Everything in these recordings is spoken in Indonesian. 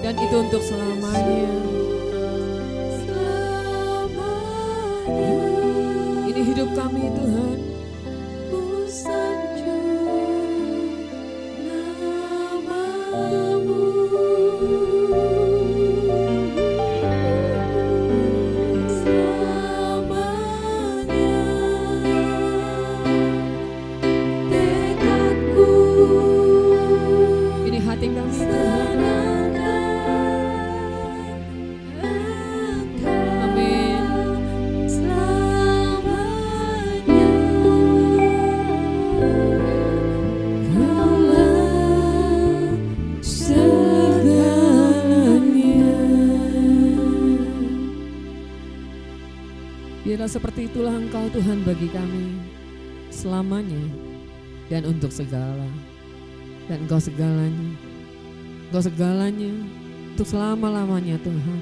Dan itu untuk selamanya. Ini hidup kami Tuhan. Biarlah seperti itulah Engkau Tuhan bagi kami selamanya dan untuk segala. Dan Engkau segalanya, Engkau segalanya untuk selama-lamanya Tuhan.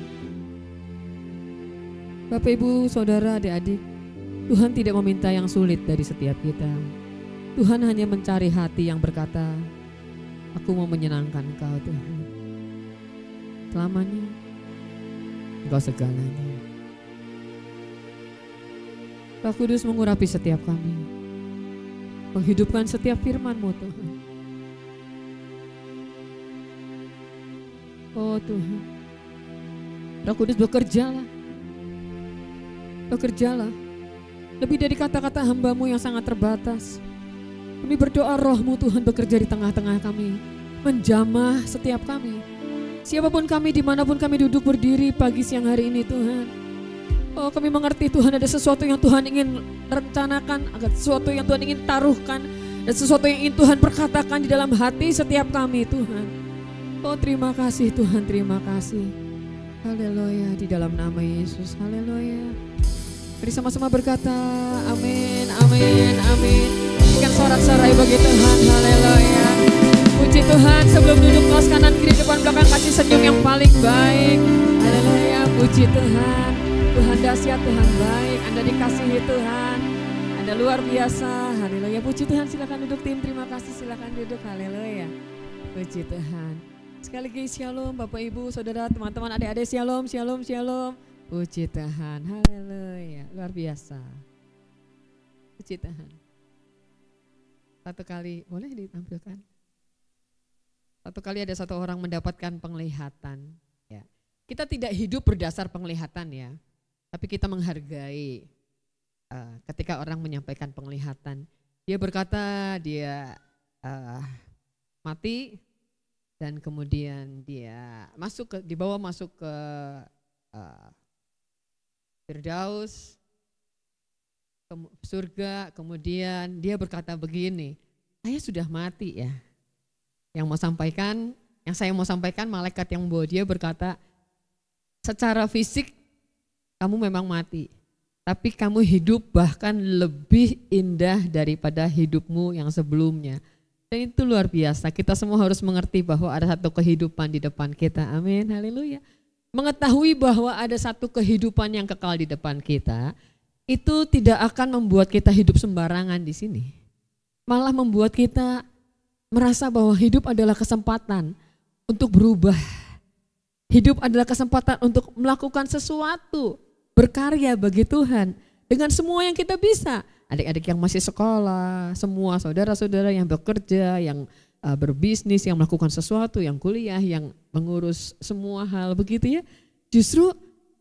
Bapak, Ibu, Saudara, adik-adik, Tuhan tidak meminta yang sulit dari setiap kita. Tuhan hanya mencari hati yang berkata, aku mau menyenangkan Engkau Tuhan. Selamanya, Engkau segalanya. Roh Kudus mengurapi setiap kami, menghidupkan setiap firman-Mu Tuhan. Oh Tuhan, Roh Kudus bekerjalah, bekerjalah. Lebih dari kata-kata hamba-Mu yang sangat terbatas. Kami berdoa Roh-Mu Tuhan bekerja di tengah-tengah kami, menjamah setiap kami. Siapapun kami, dimanapun kami duduk berdiri pagi siang hari ini Tuhan. Oh, kami mengerti Tuhan ada sesuatu yang Tuhan ingin rencanakan, ada sesuatu yang Tuhan ingin taruhkan, dan sesuatu yang ingin Tuhan perkatakan di dalam hati setiap kami Tuhan. Oh, terima kasih Tuhan, terima kasih. Haleluya, di dalam nama Yesus, haleluya. Mari sama-sama berkata amin, amin, amin. Berikan sorak-sorai bagi Tuhan, haleluya. Puji Tuhan, sebelum duduk kaos kanan kiri depan belakang kasih senyum yang paling baik. Haleluya, puji Tuhan. Tuhan dahsyat, Tuhan baik, Anda dikasihi Tuhan, Anda luar biasa, haleluya. Puji Tuhan, silakan duduk tim, terima kasih, silakan duduk, haleluya. Puji Tuhan. Sekali lagi shalom Bapak Ibu, Saudara, teman-teman, adik-adik, shalom, shalom, shalom. Puji Tuhan, haleluya, luar biasa. Puji Tuhan. Satu kali, boleh ditampilkan? Satu kali ada satu orang mendapatkan penglihatan. Ya. Kita tidak hidup berdasar penglihatan ya. Tapi kita menghargai ketika orang menyampaikan penglihatan. Dia berkata dia mati dan kemudian dia dibawa masuk ke Firdaus, ke surga. Kemudian dia berkata begini, saya sudah mati ya. Yang saya mau sampaikan malaikat yang membawa dia berkata, secara fisik kamu memang mati, tapi kamu hidup bahkan lebih indah daripada hidupmu yang sebelumnya. Dan itu luar biasa, kita semua harus mengerti bahwa ada satu kehidupan di depan kita, amin, haleluya. Mengetahui bahwa ada satu kehidupan yang kekal di depan kita, itu tidak akan membuat kita hidup sembarangan di sini. Malah membuat kita merasa bahwa hidup adalah kesempatan untuk berubah. Hidup adalah kesempatan untuk melakukan sesuatu, berkarya bagi Tuhan dengan semua yang kita bisa. Adik-adik yang masih sekolah, semua saudara-saudara yang bekerja, yang berbisnis, yang melakukan sesuatu, yang kuliah, yang mengurus semua hal begitu ya. Justru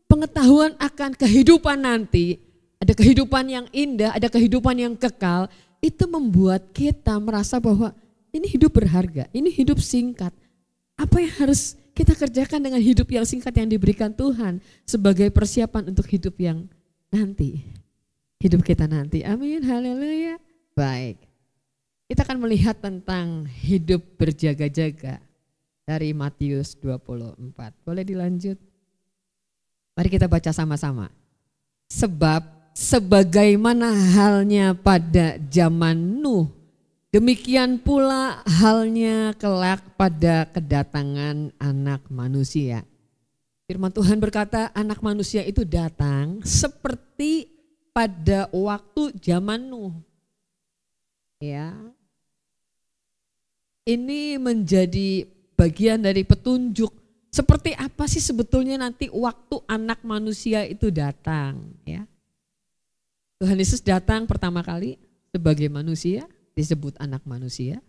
pengetahuan akan kehidupan nanti, ada kehidupan yang indah, ada kehidupan yang kekal, itu membuat kita merasa bahwa ini hidup berharga, ini hidup singkat. Apa yang harus kita kerjakan dengan hidup yang singkat yang diberikan Tuhan sebagai persiapan untuk hidup yang nanti. Hidup kita nanti. Amin. Haleluya. Baik. Kita akan melihat tentang hidup berjaga-jaga dari Matius 24. Boleh dilanjut? Mari kita baca sama-sama. Sebab sebagaimana halnya pada zaman Nuh, demikian pula halnya kelak pada kedatangan Anak Manusia. Firman Tuhan berkata anak manusia itu datang seperti pada waktu zaman Nuh. Ya. Ini menjadi bagian dari petunjuk Seperti apa sih sebetulnya nanti waktu anak manusia itu datang, ya. Tuhan Yesus datang pertama kali sebagai manusia, disebut anak manusia.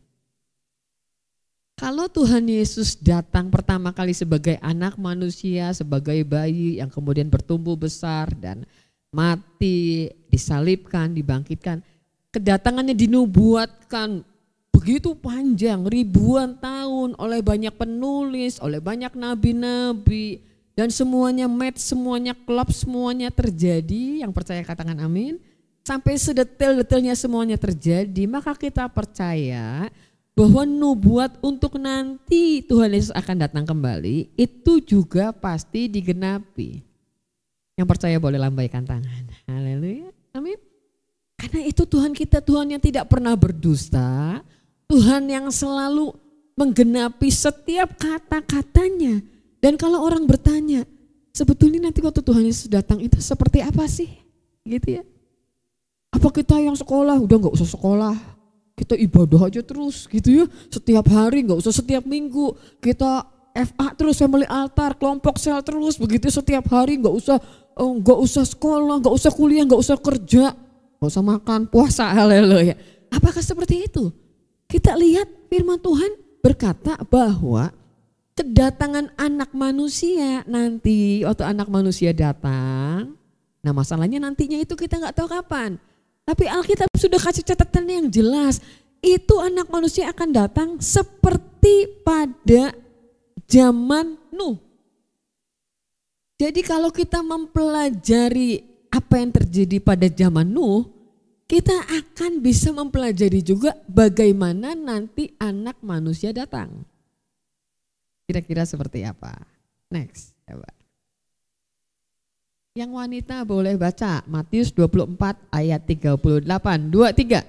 Kalau Tuhan Yesus datang pertama kali sebagai anak manusia, sebagai bayi yang kemudian bertumbuh besar dan mati, disalibkan, dibangkitkan, kedatangannya dinubuatkan begitu panjang, ribuan tahun oleh banyak penulis, oleh banyak nabi-nabi, dan semuanya match, semuanya klop, semuanya terjadi. Yang percaya katakan amin. Sampai sedetail-detailnya semuanya terjadi, maka kita percaya bahwa nubuat untuk nanti Tuhan Yesus akan datang kembali itu juga pasti digenapi. Yang percaya boleh lambaikan tangan. Haleluya. Amin. Karena itu Tuhan kita, Tuhan yang tidak pernah berdusta, Tuhan yang selalu menggenapi setiap kata-katanya. Dan kalau orang bertanya, sebetulnya nanti waktu Tuhan Yesus datang itu seperti apa sih? Gitu ya. Apa kita yang sekolah udah gak usah sekolah, kita ibadah aja terus gitu ya, setiap hari, gak usah setiap minggu, kita FA terus, family altar, kelompok sel terus, begitu setiap hari, gak usah sekolah, gak usah kuliah, gak usah kerja, gak usah makan, puasa, haleluya. Apakah seperti itu? Kita lihat firman Tuhan berkata bahwa kedatangan anak manusia nanti, waktu anak manusia datang, nah masalahnya nantinya itu kita gak tahu kapan. Tapi Alkitab sudah kasih catatan yang jelas, itu anak manusia akan datang seperti pada zaman Nuh. Jadi kalau kita mempelajari apa yang terjadi pada zaman Nuh, kita akan bisa mempelajari juga bagaimana nanti anak manusia datang. Kira-kira seperti apa? Next, coba. Yang wanita boleh baca Matius 24 ayat 38, 23.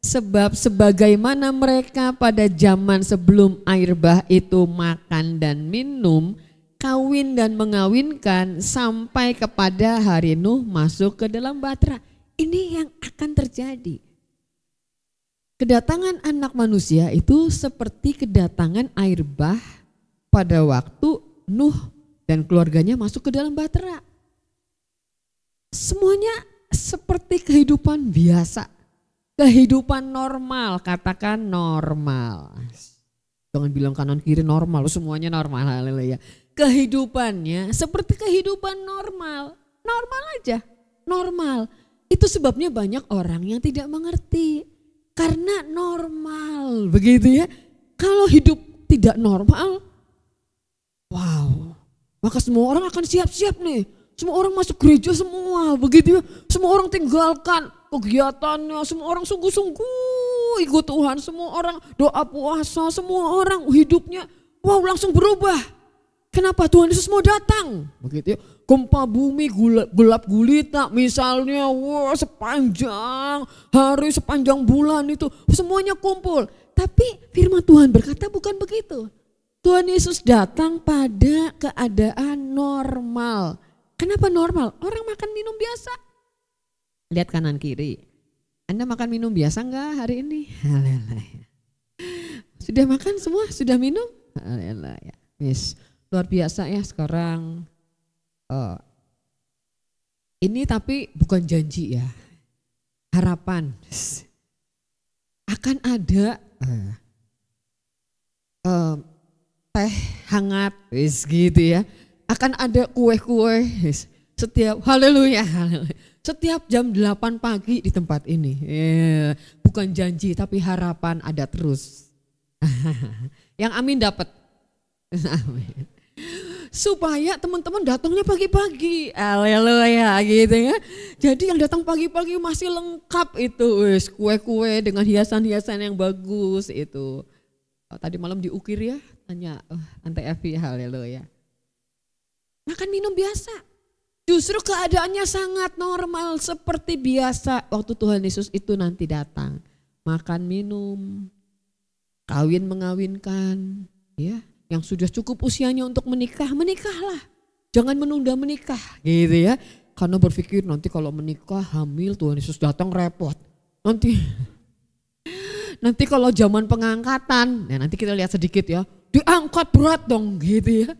Sebab sebagaimana mereka pada zaman sebelum air bah itu makan dan minum, kawin dan mengawinkan sampai kepada hari Nuh masuk ke dalam bahtera. Ini yang akan terjadi. Kedatangan anak manusia itu seperti kedatangan air bah pada waktu Nuh dan keluarganya masuk ke dalam bahtera. Semuanya seperti kehidupan biasa, kehidupan normal, katakan normal. Jangan bilang kanan kiri normal, semuanya normal, haleluya. Kehidupannya seperti kehidupan normal, normal aja, normal. Itu sebabnya banyak orang yang tidak mengerti, karena normal, begitu ya. Kalau hidup tidak normal, wow, maka semua orang akan siap-siap nih. Semua orang masuk gereja semua, begitu ya. Semua orang tinggalkan kegiatannya, semua orang sungguh-sungguh ikut Tuhan, semua orang doa puasa, semua orang hidupnya wow langsung berubah. Kenapa? Tuhan Yesus mau datang, begitu ya. Gempa bumi gelap gulita misalnya, wah sepanjang hari, sepanjang bulan itu semuanya kumpul. Tapi firman Tuhan berkata bukan begitu. Tuhan Yesus datang pada keadaan normal. Kenapa normal? Orang makan minum biasa. Lihat kanan kiri. Anda makan minum biasa enggak hari ini? Haleluya. Sudah makan semua? Sudah minum? Haleluya. Yes. Luar biasa ya sekarang. Ini tapi bukan janji ya. Harapan. Akan ada teh hangat, gitu ya. Akan ada kue-kue setiap haleluya, setiap jam 8 pagi di tempat ini. Bukan janji tapi harapan ada terus. Yang amin dapat. Amin. Supaya teman-teman datangnya pagi-pagi. Haleluya gitu ya. Jadi yang datang pagi-pagi masih lengkap itu, kue-kue dengan hiasan-hiasan yang bagus itu. Tadi malam diukir ya, tanya Tante Evi, haleluya. Makan minum biasa. Justru keadaannya sangat normal seperti biasa waktu Tuhan Yesus itu nanti datang. Makan minum, kawin mengawinkan, ya. Yang sudah cukup usianya untuk menikah, menikahlah. Jangan menunda menikah, gitu ya. Karena berpikir nanti kalau menikah hamil Tuhan Yesus datang repot. nanti kalau zaman pengangkatan, nah nanti kita lihat sedikit ya, diangkat berat dong gitu ya.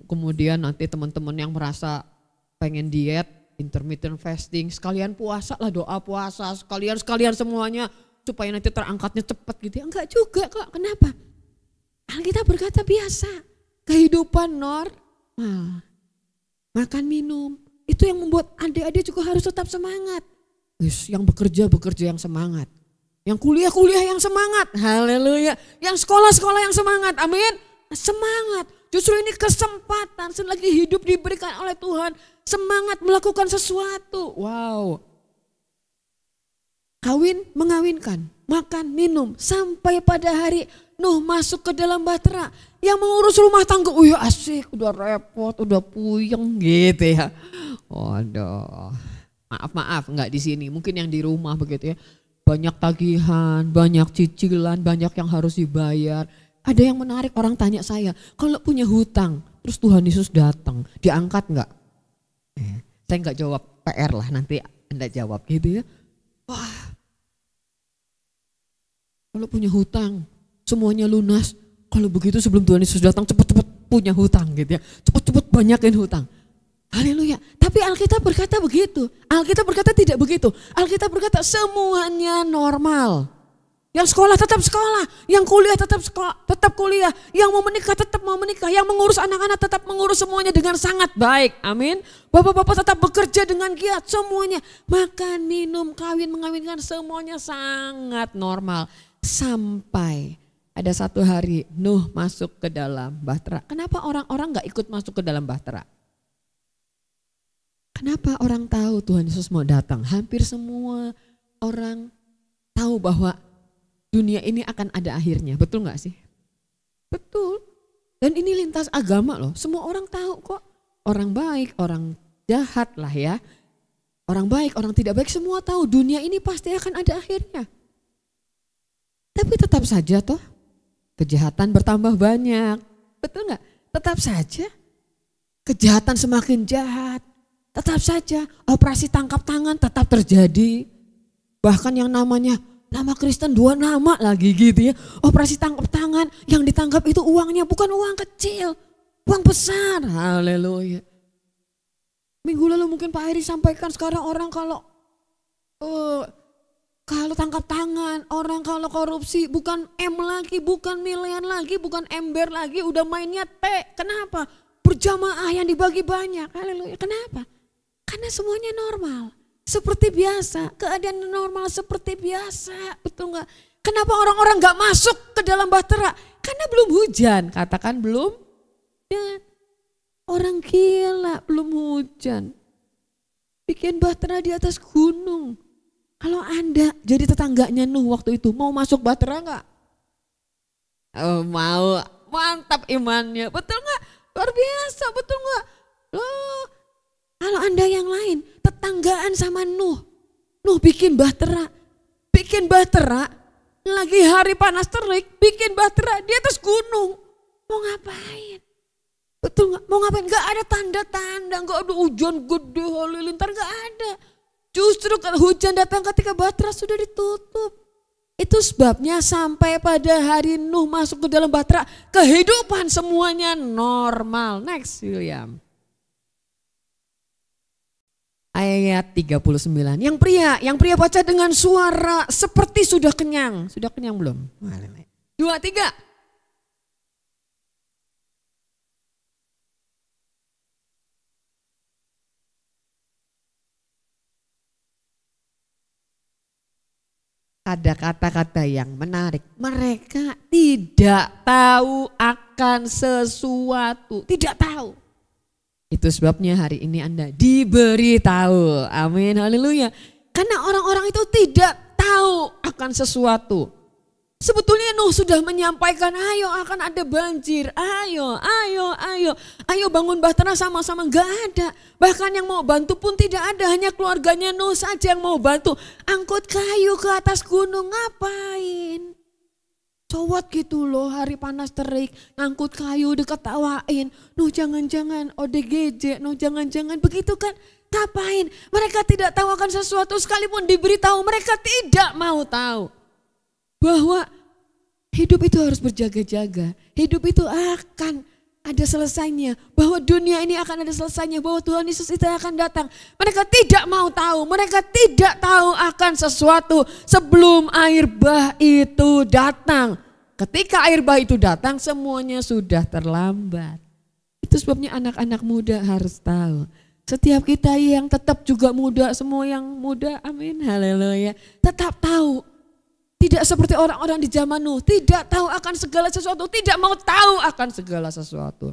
Kemudian nanti teman-teman yang merasa pengen diet, intermittent fasting, sekalian puasa lah, doa puasa, sekalian semuanya supaya nanti terangkatnya cepat gitu ya. Enggak juga kok, kenapa? Alkitab berkata biasa, kehidupan normal, makan minum, itu yang membuat adik-adik juga harus tetap semangat. Yang bekerja yang semangat, yang kuliah yang semangat, haleluya, yang sekolah yang semangat, amin, semangat. Justru ini kesempatan selagi hidup diberikan oleh Tuhan, semangat melakukan sesuatu. Wow. Kawin, mengawinkan, makan, minum, sampai pada hari Nuh masuk ke dalam bahtera. Yang mengurus rumah tangga, asik, udah repot, udah puyeng gitu ya. Waduh, maaf, enggak di sini, mungkin yang di rumah begitu ya. Banyak tagihan, banyak cicilan, banyak yang harus dibayar. Ada yang menarik, orang tanya saya, kalau punya hutang, terus Tuhan Yesus datang, diangkat enggak? Saya enggak jawab, PR lah, nanti Anda jawab gitu ya. Wah, kalau punya hutang, semuanya lunas. Kalau begitu sebelum Tuhan Yesus datang cepat-cepat punya hutang gitu ya. Cepat-cepat banyakin hutang. Haleluya. Tapi Alkitab berkata begitu. Alkitab berkata tidak begitu. Alkitab berkata semuanya normal. Yang sekolah tetap sekolah, yang kuliah tetap sekolah, tetap kuliah, yang mau menikah tetap mau menikah, yang mengurus anak-anak tetap mengurus semuanya dengan sangat baik. Amin. Bapak-bapak tetap bekerja dengan giat semuanya. Makan, minum, kawin, mengawinkan semuanya sangat normal. Sampai ada satu hari Nuh masuk ke dalam bahtera. Kenapa orang-orang gak ikut masuk ke dalam bahtera? Kenapa orang tahu Tuhan Yesus mau datang? Hampir semua orang tahu bahwa dunia ini akan ada akhirnya. Betul gak sih? Betul. Dan ini lintas agama loh. Semua orang tahu kok. Orang baik, orang jahat lah ya. Orang baik, orang tidak baik, semua tahu dunia ini pasti akan ada akhirnya. Tapi tetap saja toh kejahatan bertambah banyak. Betul gak? Tetap saja kejahatan semakin jahat. Tetap saja operasi tangkap tangan tetap terjadi. Bahkan yang namanya nama Kristen 2 nama lagi gitu ya. Operasi tangkap tangan, yang ditangkap itu uangnya bukan uang kecil, uang besar. Haleluya. Minggu lalu mungkin Pak Heri sampaikan, sekarang orang kalau tangkap tangan, orang kalau korupsi bukan M lagi, bukan milian lagi, bukan ember lagi, udah mainnya T. Kenapa? Berjamaah yang dibagi banyak. Haleluya. Kenapa? Karena semuanya normal. Seperti biasa, keadaan normal seperti biasa, betul nggak? Kenapa orang-orang nggak masuk ke dalam bahtera? Karena belum hujan, katakan belum. Ya, orang gila belum hujan. Bikin bahtera di atas gunung. Kalau Anda jadi tetangganya Nuh waktu itu, mau masuk bahtera nggak? Oh, mau, mantap imannya, betul nggak? Luar biasa, betul nggak? Loh. Kalau Anda yang lain, tetanggaan sama Nuh bikin bahtera, lagi hari panas terik, bikin bahtera di atas gunung, mau ngapain? Betul nggak? Mau ngapain? Nggak ada tanda-tanda, nggak ada hujan gede halilintar, nggak ada. Justru kalau hujan datang ketika bahtera sudah ditutup. Itu sebabnya sampai pada hari Nuh masuk ke dalam bahtera, kehidupan semuanya normal. Next, William. Ayat 39. Yang pria baca dengan suara seperti sudah kenyang. Sudah kenyang belum? 2, 3. Ada kata-kata yang menarik. Mereka tidak tahu akan sesuatu. Tidak tahu. Itu sebabnya hari ini Anda diberitahu. Amin, haleluya. Karena orang-orang itu tidak tahu akan sesuatu. Sebetulnya Nuh sudah menyampaikan, ayo akan ada banjir. Ayo bangun bahtera sama-sama. Enggak ada. Bahkan yang mau bantu pun tidak ada. Hanya keluarganya Nuh saja yang mau bantu. Angkut kayu ke atas gunung, ngapain? Cowok gitu loh, hari panas terik, ngangkut kayu diketawain. Nuh jangan-jangan ODGJ, Nuh jangan-jangan begitu kan. Ngapain? Mereka tidak tahu akan sesuatu, sekalipun diberitahu mereka tidak mau tahu. Bahwa hidup itu harus berjaga-jaga. Hidup itu akan ada selesainya. Bahwa dunia ini akan ada selesainya. Bahwa Tuhan Yesus itu akan datang. Mereka tidak mau tahu. Mereka tidak tahu akan sesuatu sebelum air bah itu datang. Ketika air bah itu datang, semuanya sudah terlambat. Itu sebabnya anak-anak muda harus tahu. Setiap kita yang tetap juga muda, semua yang muda, amin, haleluya. Tetap tahu. Tidak seperti orang-orang di zaman Nuh, tidak tahu akan segala sesuatu, tidak mau tahu akan segala sesuatu.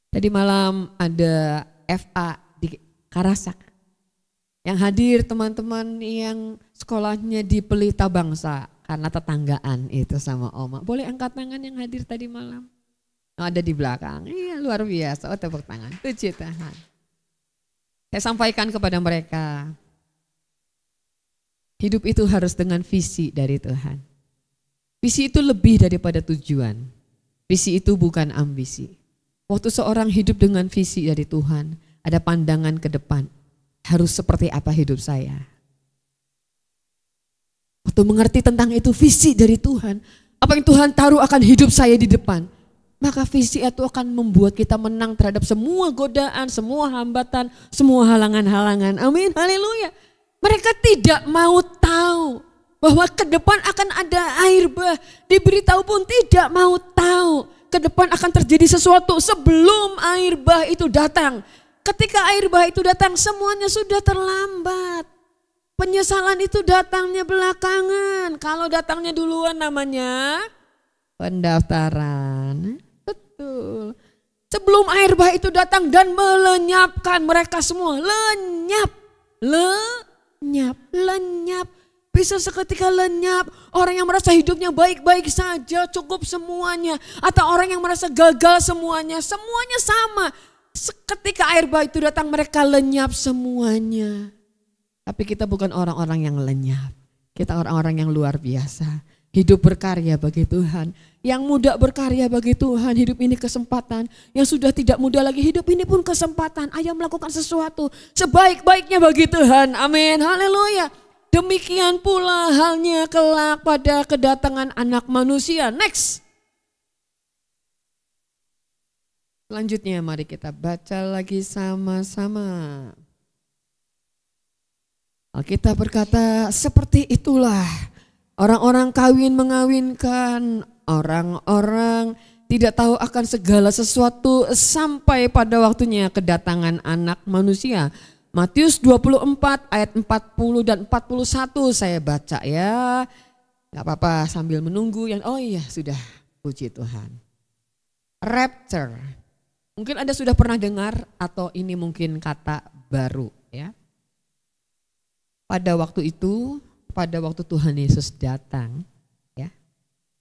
Tadi malam ada FA di Karasak. Yang hadir teman-teman yang sekolahnya di Pelita Bangsa karena tetanggaan itu sama Oma. Boleh angkat tangan yang hadir tadi malam? Oh, ada di belakang, iya luar biasa, oh tepuk tangan, puji Tuhan. Saya sampaikan kepada mereka, hidup itu harus dengan visi dari Tuhan. Visi itu lebih daripada tujuan. Visi itu bukan ambisi. Waktu seorang hidup dengan visi dari Tuhan, ada pandangan ke depan. Harus seperti apa hidup saya. Waktu mengerti tentang itu visi dari Tuhan. Apa yang Tuhan taruh akan hidup saya di depan. Maka visi itu akan membuat kita menang terhadap semua godaan, semua hambatan, semua halangan-halangan. Amin, haleluya. Mereka tidak mau tahu bahwa ke depan akan ada air bah. Diberitahu pun tidak mau tahu. Ke depan akan terjadi sesuatu sebelum air bah itu datang. Ketika air bah itu datang semuanya sudah terlambat. Penyesalan itu datangnya belakangan. Kalau datangnya duluan namanya pendaftaran. Betul. Sebelum air bah itu datang dan melenyapkan mereka semua. Lenyap. Lenyap. Bisa seketika lenyap. Orang yang merasa hidupnya baik-baik saja cukup semuanya. Atau orang yang merasa gagal semuanya sama. Seketika air bah itu datang mereka lenyap semuanya. Tapi kita bukan orang-orang yang lenyap. Kita orang-orang yang luar biasa. Hidup berkarya bagi Tuhan. Yang muda berkarya bagi Tuhan. Hidup ini kesempatan. Yang sudah tidak muda lagi hidup ini pun kesempatan. Ayo melakukan sesuatu sebaik-baiknya bagi Tuhan. Amin. Haleluya. Demikian pula halnya kelak pada kedatangan Anak Manusia. Next. Selanjutnya mari kita baca lagi sama-sama. Alkitab berkata, seperti itulah orang-orang kawin mengawinkan, orang-orang tidak tahu akan segala sesuatu sampai pada waktunya kedatangan Anak Manusia. Matius 24 ayat 40 dan 41 saya baca ya. Gak apa-apa sambil menunggu yang oh iya sudah, puji Tuhan. Rapture. Mungkin Anda sudah pernah dengar atau ini mungkin kata baru ya. Pada waktu itu, pada waktu Tuhan Yesus datang, ya,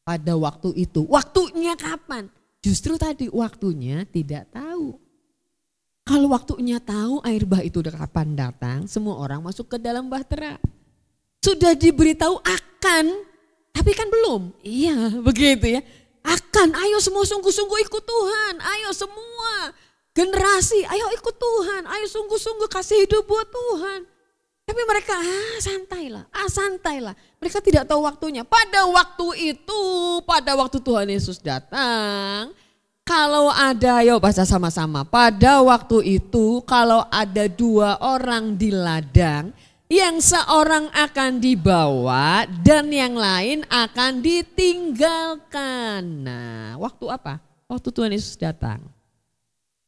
pada waktu itu, waktunya kapan? Justru tadi waktunya tidak tahu. Kalau waktunya tahu air bah itu udah kapan datang, semua orang masuk ke dalam bahtera. Sudah diberitahu akan, tapi kan belum. Iya begitu ya. Akan, ayo semua sungguh-sungguh ikut Tuhan, ayo semua generasi, ayo ikut Tuhan, ayo sungguh-sungguh kasih hidup buat Tuhan. Tapi mereka santailah. Mereka tidak tahu waktunya. Pada waktu itu, pada waktu Tuhan Yesus datang, kalau ada, yuk baca sama-sama. Pada waktu itu kalau ada 2 orang di ladang, yang seorang akan dibawa dan yang lain akan ditinggalkan. Nah, waktu apa? Waktu Tuhan Yesus datang.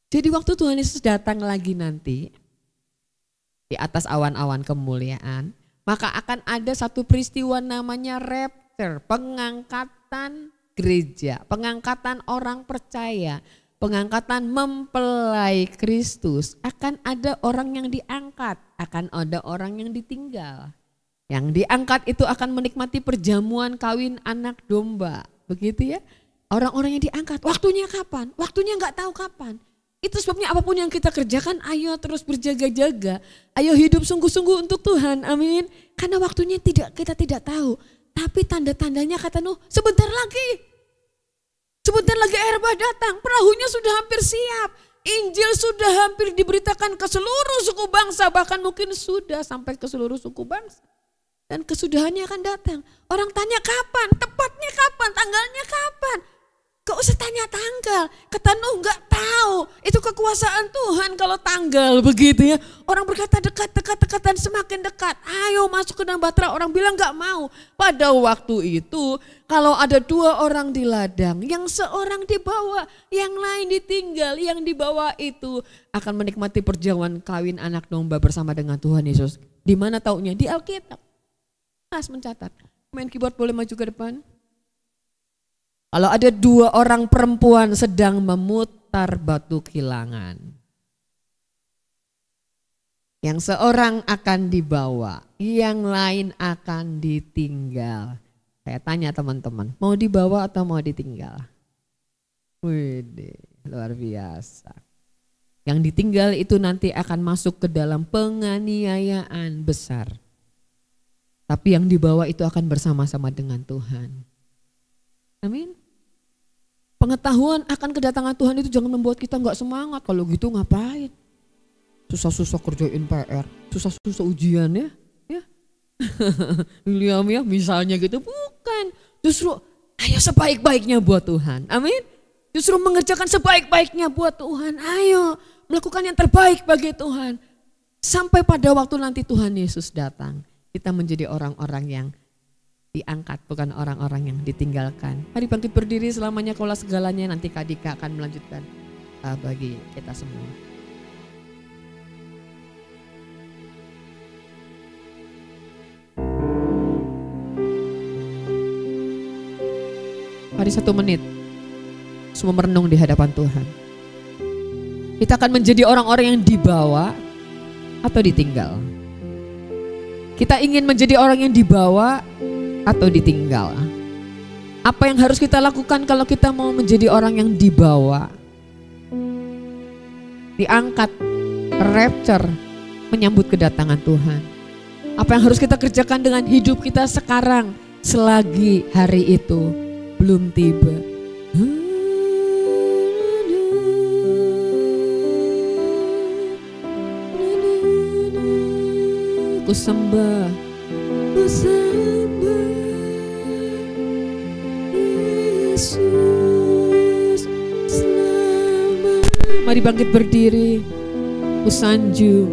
Jadi waktu Tuhan Yesus datang lagi nanti, di atas awan-awan kemuliaan, maka akan ada satu peristiwa namanya rapture, pengangkatan gereja, pengangkatan orang percaya, pengangkatan mempelai Kristus. Akan ada orang yang diangkat, akan ada orang yang ditinggal. Yang diangkat itu akan menikmati perjamuan kawin anak domba, begitu ya. Orang-orang yang diangkat, waktunya kapan? Waktunya nggak tahu kapan. Itu sebabnya apapun yang kita kerjakan, ayo terus berjaga-jaga. Ayo hidup sungguh-sungguh untuk Tuhan, amin. Karena waktunya kita tidak tahu. Tapi tanda-tandanya kata Nuh, sebentar lagi air bah datang, perahunya sudah hampir siap. Injil sudah hampir diberitakan ke seluruh suku bangsa, bahkan mungkin sudah sampai ke seluruh suku bangsa. dan kesudahannya akan datang. Orang tanya kapan, tepatnya kapan, tanggalnya kapan. Gak usah tanya tanggal, kata Nuh gak tahu. Itu kekuasaan Tuhan kalau tanggal begitu ya. Orang berkata dekat dan semakin dekat. Ayo masuk ke dalam bahtera, orang bilang gak mau. Pada waktu itu kalau ada 2 orang di ladang, yang seorang dibawa, yang lain ditinggal. Yang dibawa itu akan menikmati perjamuan kawin anak domba bersama dengan Tuhan Yesus. Di mana taunya? Di Alkitab. Mas mencatat. Main keyboard boleh maju ke depan. Kalau ada 2 orang perempuan sedang memutar batu kilangan. Yang seorang akan dibawa, yang lain akan ditinggal. Saya tanya teman-teman, mau dibawa atau mau ditinggal? Wih, luar biasa. Yang ditinggal itu nanti akan masuk ke dalam penganiayaan besar. Tapi yang dibawa itu akan bersama-sama dengan Tuhan. Amin. Pengetahuan akan kedatangan Tuhan itu jangan membuat kita gak semangat. Kalau gitu ngapain? Susah-susah kerjain PR, susah-susah ujian ya. William ya misalnya gitu, bukan. Justru ayo sebaik-baiknya buat Tuhan. Amin. Justru mengerjakan sebaik-baiknya buat Tuhan. Ayo melakukan yang terbaik bagi Tuhan. Sampai pada waktu nanti Tuhan Yesus datang, kita menjadi orang-orang yang diangkat, bukan orang-orang yang ditinggalkan. Mari bangkit berdiri, selamanya kaulah segalanya. Nanti Kak Dika akan melanjutkan bagi kita semua. Mari 1 menit semua merenung di hadapan Tuhan. Kita akan menjadi orang-orang yang dibawa atau ditinggal. Kita ingin menjadi orang yang dibawa atau ditinggal. Apa yang harus kita lakukan kalau kita mau menjadi orang yang dibawa? Diangkat, rapture, menyambut kedatangan Tuhan. Apa yang harus kita kerjakan dengan hidup kita sekarang selagi hari itu belum tiba? Ku sembah, ku sembah Yesus selama. Mari bangkit berdiri. Ku sanjung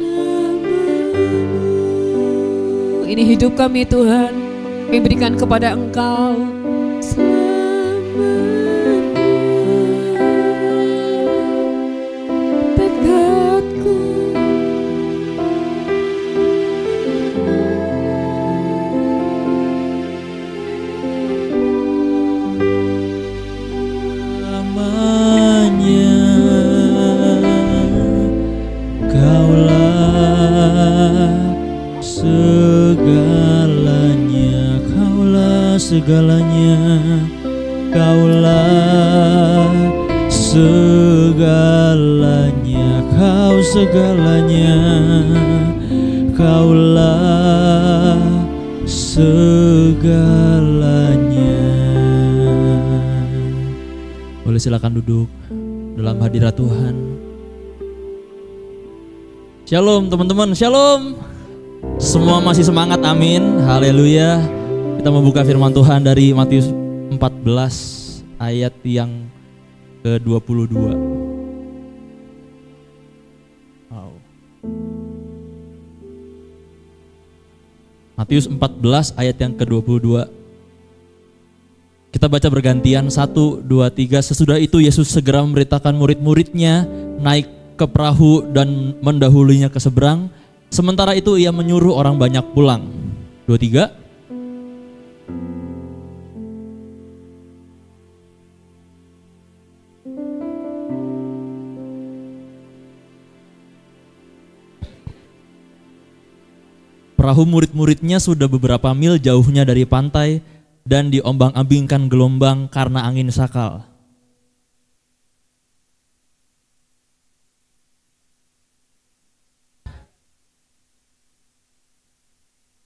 namamu. Ini hidup kami Tuhan, kami berikan kepada Engkau selamanya. Tekadku namanya Kaulah segalanya, Kaulah segalanya, Kaulah segalanya, Kau segalanya, Kaulah segalanya. Boleh silakan duduk dalam hadirat Tuhan. Shalom teman-teman, shalom. Semua masih semangat, amin, haleluya. Kita membuka firman Tuhan dari Matius 14 ayat yang ke-22. Wow. Matius 14 ayat yang ke-22. Kita baca bergantian, 1, 2, 3. Sesudah itu Yesus segera memerintahkan murid-muridnya naik ke perahu dan mendahulunya ke seberang. Sementara itu ia menyuruh orang banyak pulang. 2, 3. Perahu murid-muridnya sudah beberapa mil jauhnya dari pantai dan diombang-ambingkan gelombang karena angin sakal.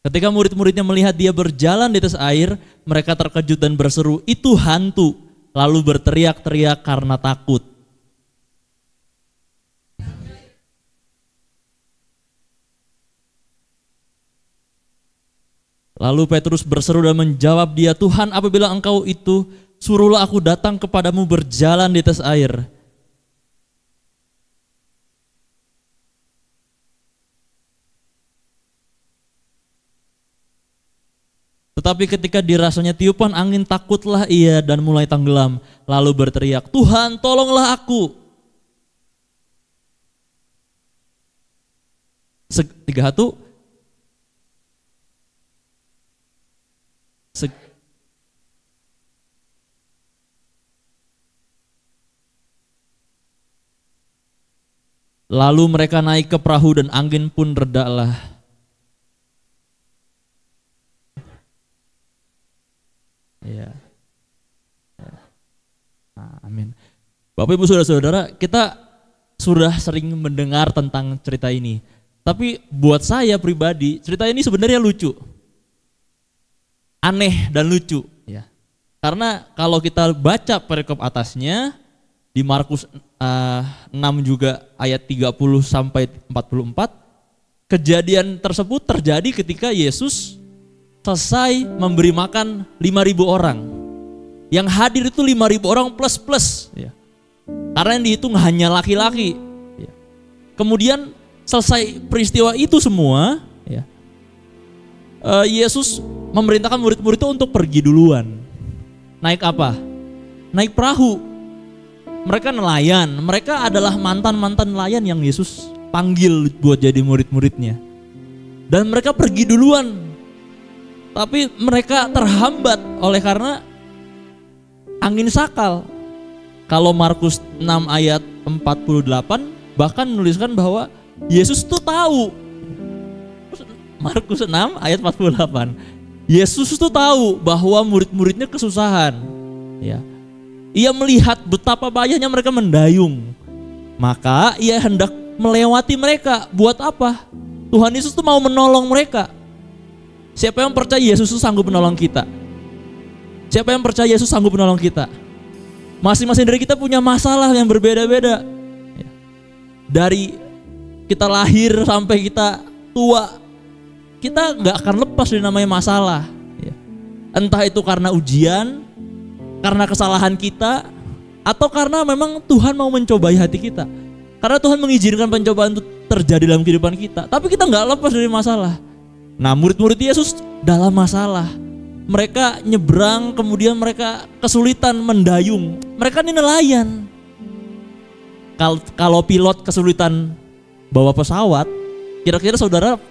Ketika murid-muridnya melihat dia berjalan di atas air, mereka terkejut dan berseru, "Itu hantu!" Lalu berteriak-teriak karena takut. Lalu Petrus berseru dan menjawab dia, Tuhan, apabila engkau itu, suruhlah aku datang kepadamu berjalan di atas air. Tetapi ketika dirasanya tiupan angin, takutlah ia dan mulai tenggelam. Lalu berteriak, Tuhan, tolonglah aku. 3-1. Lalu mereka naik ke perahu dan angin pun redalah. Ya. Amin. Bapak Ibu saudara-saudara, kita sudah sering mendengar tentang cerita ini. Tapi buat saya pribadi, cerita ini sebenarnya lucu. Aneh dan lucu, ya. Karena kalau kita baca perikop atasnya di Markus 6 juga ayat 30 sampai 44, kejadian tersebut terjadi ketika Yesus selesai memberi makan 5.000 orang. Yang hadir itu 5.000 orang plus, ya. Karena yang dihitung hanya laki-laki. Ya. Kemudian selesai peristiwa itu semua, ya, Yesus memerintahkan murid-murid itu untuk pergi duluan. Naik apa? Naik perahu. Mereka nelayan, mereka adalah mantan-mantan nelayan yang Yesus panggil buat jadi murid-muridnya. Dan mereka pergi duluan. Tapi mereka terhambat oleh karena angin sakal. Kalau Markus 6 ayat 48 bahkan menuliskan bahwa Yesus tuh tahu. Markus 6 ayat 48. Yesus tuh tahu bahwa murid-muridnya kesusahan. Ya. Ia melihat betapa banyaknya mereka mendayung. Maka ia hendak melewati mereka. Buat apa? Tuhan Yesus tuh mau menolong mereka. Siapa yang percaya Yesus itu sanggup menolong kita? Siapa yang percaya Yesus sanggup menolong kita? Masing-masing dari kita punya masalah yang berbeda-beda. Dari kita lahir sampai kita tua, kita gak akan lepas dari namanya masalah. Entah itu karena ujian, karena kesalahan kita, atau karena memang Tuhan mau mencobai hati kita. Karena Tuhan mengizinkan pencobaan itu terjadi dalam kehidupan kita. Tapi kita gak lepas dari masalah. Nah, murid-murid Yesus dalam masalah. Mereka nyebrang, kemudian mereka kesulitan mendayung. Mereka ini nelayan. Kalau pilot kesulitan bawa pesawat, kira-kira saudara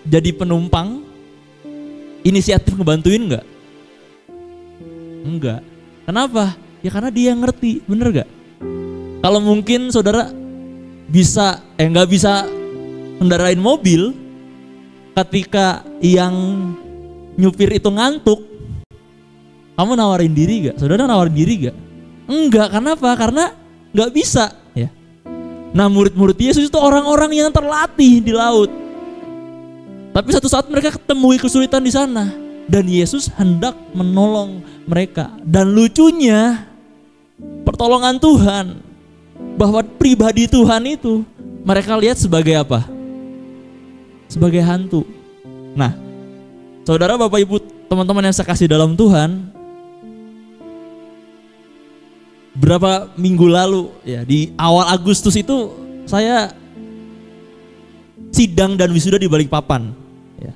jadi penumpang, inisiatif ngebantuin enggak? Enggak. Kenapa? Ya karena dia ngerti, bener gak? Kalau mungkin saudara nggak bisa kendarain mobil, ketika yang nyupir itu ngantuk, kamu nawarin diri gak? Saudara nawarin diri gak? Enggak, kenapa? Karena gak bisa, ya. Nah, murid-murid Yesus itu orang-orang yang terlatih di laut. Tapi satu saat mereka ketemui kesulitan di sana, dan Yesus hendak menolong mereka. Dan lucunya, pertolongan Tuhan, bahwa pribadi Tuhan itu mereka lihat sebagai apa? Sebagai hantu. Nah, saudara, Bapak Ibu, teman-teman yang saya kasih dalam Tuhan, berapa minggu lalu, ya, di awal Agustus itu saya sidang dan wisuda di Balikpapan, ya.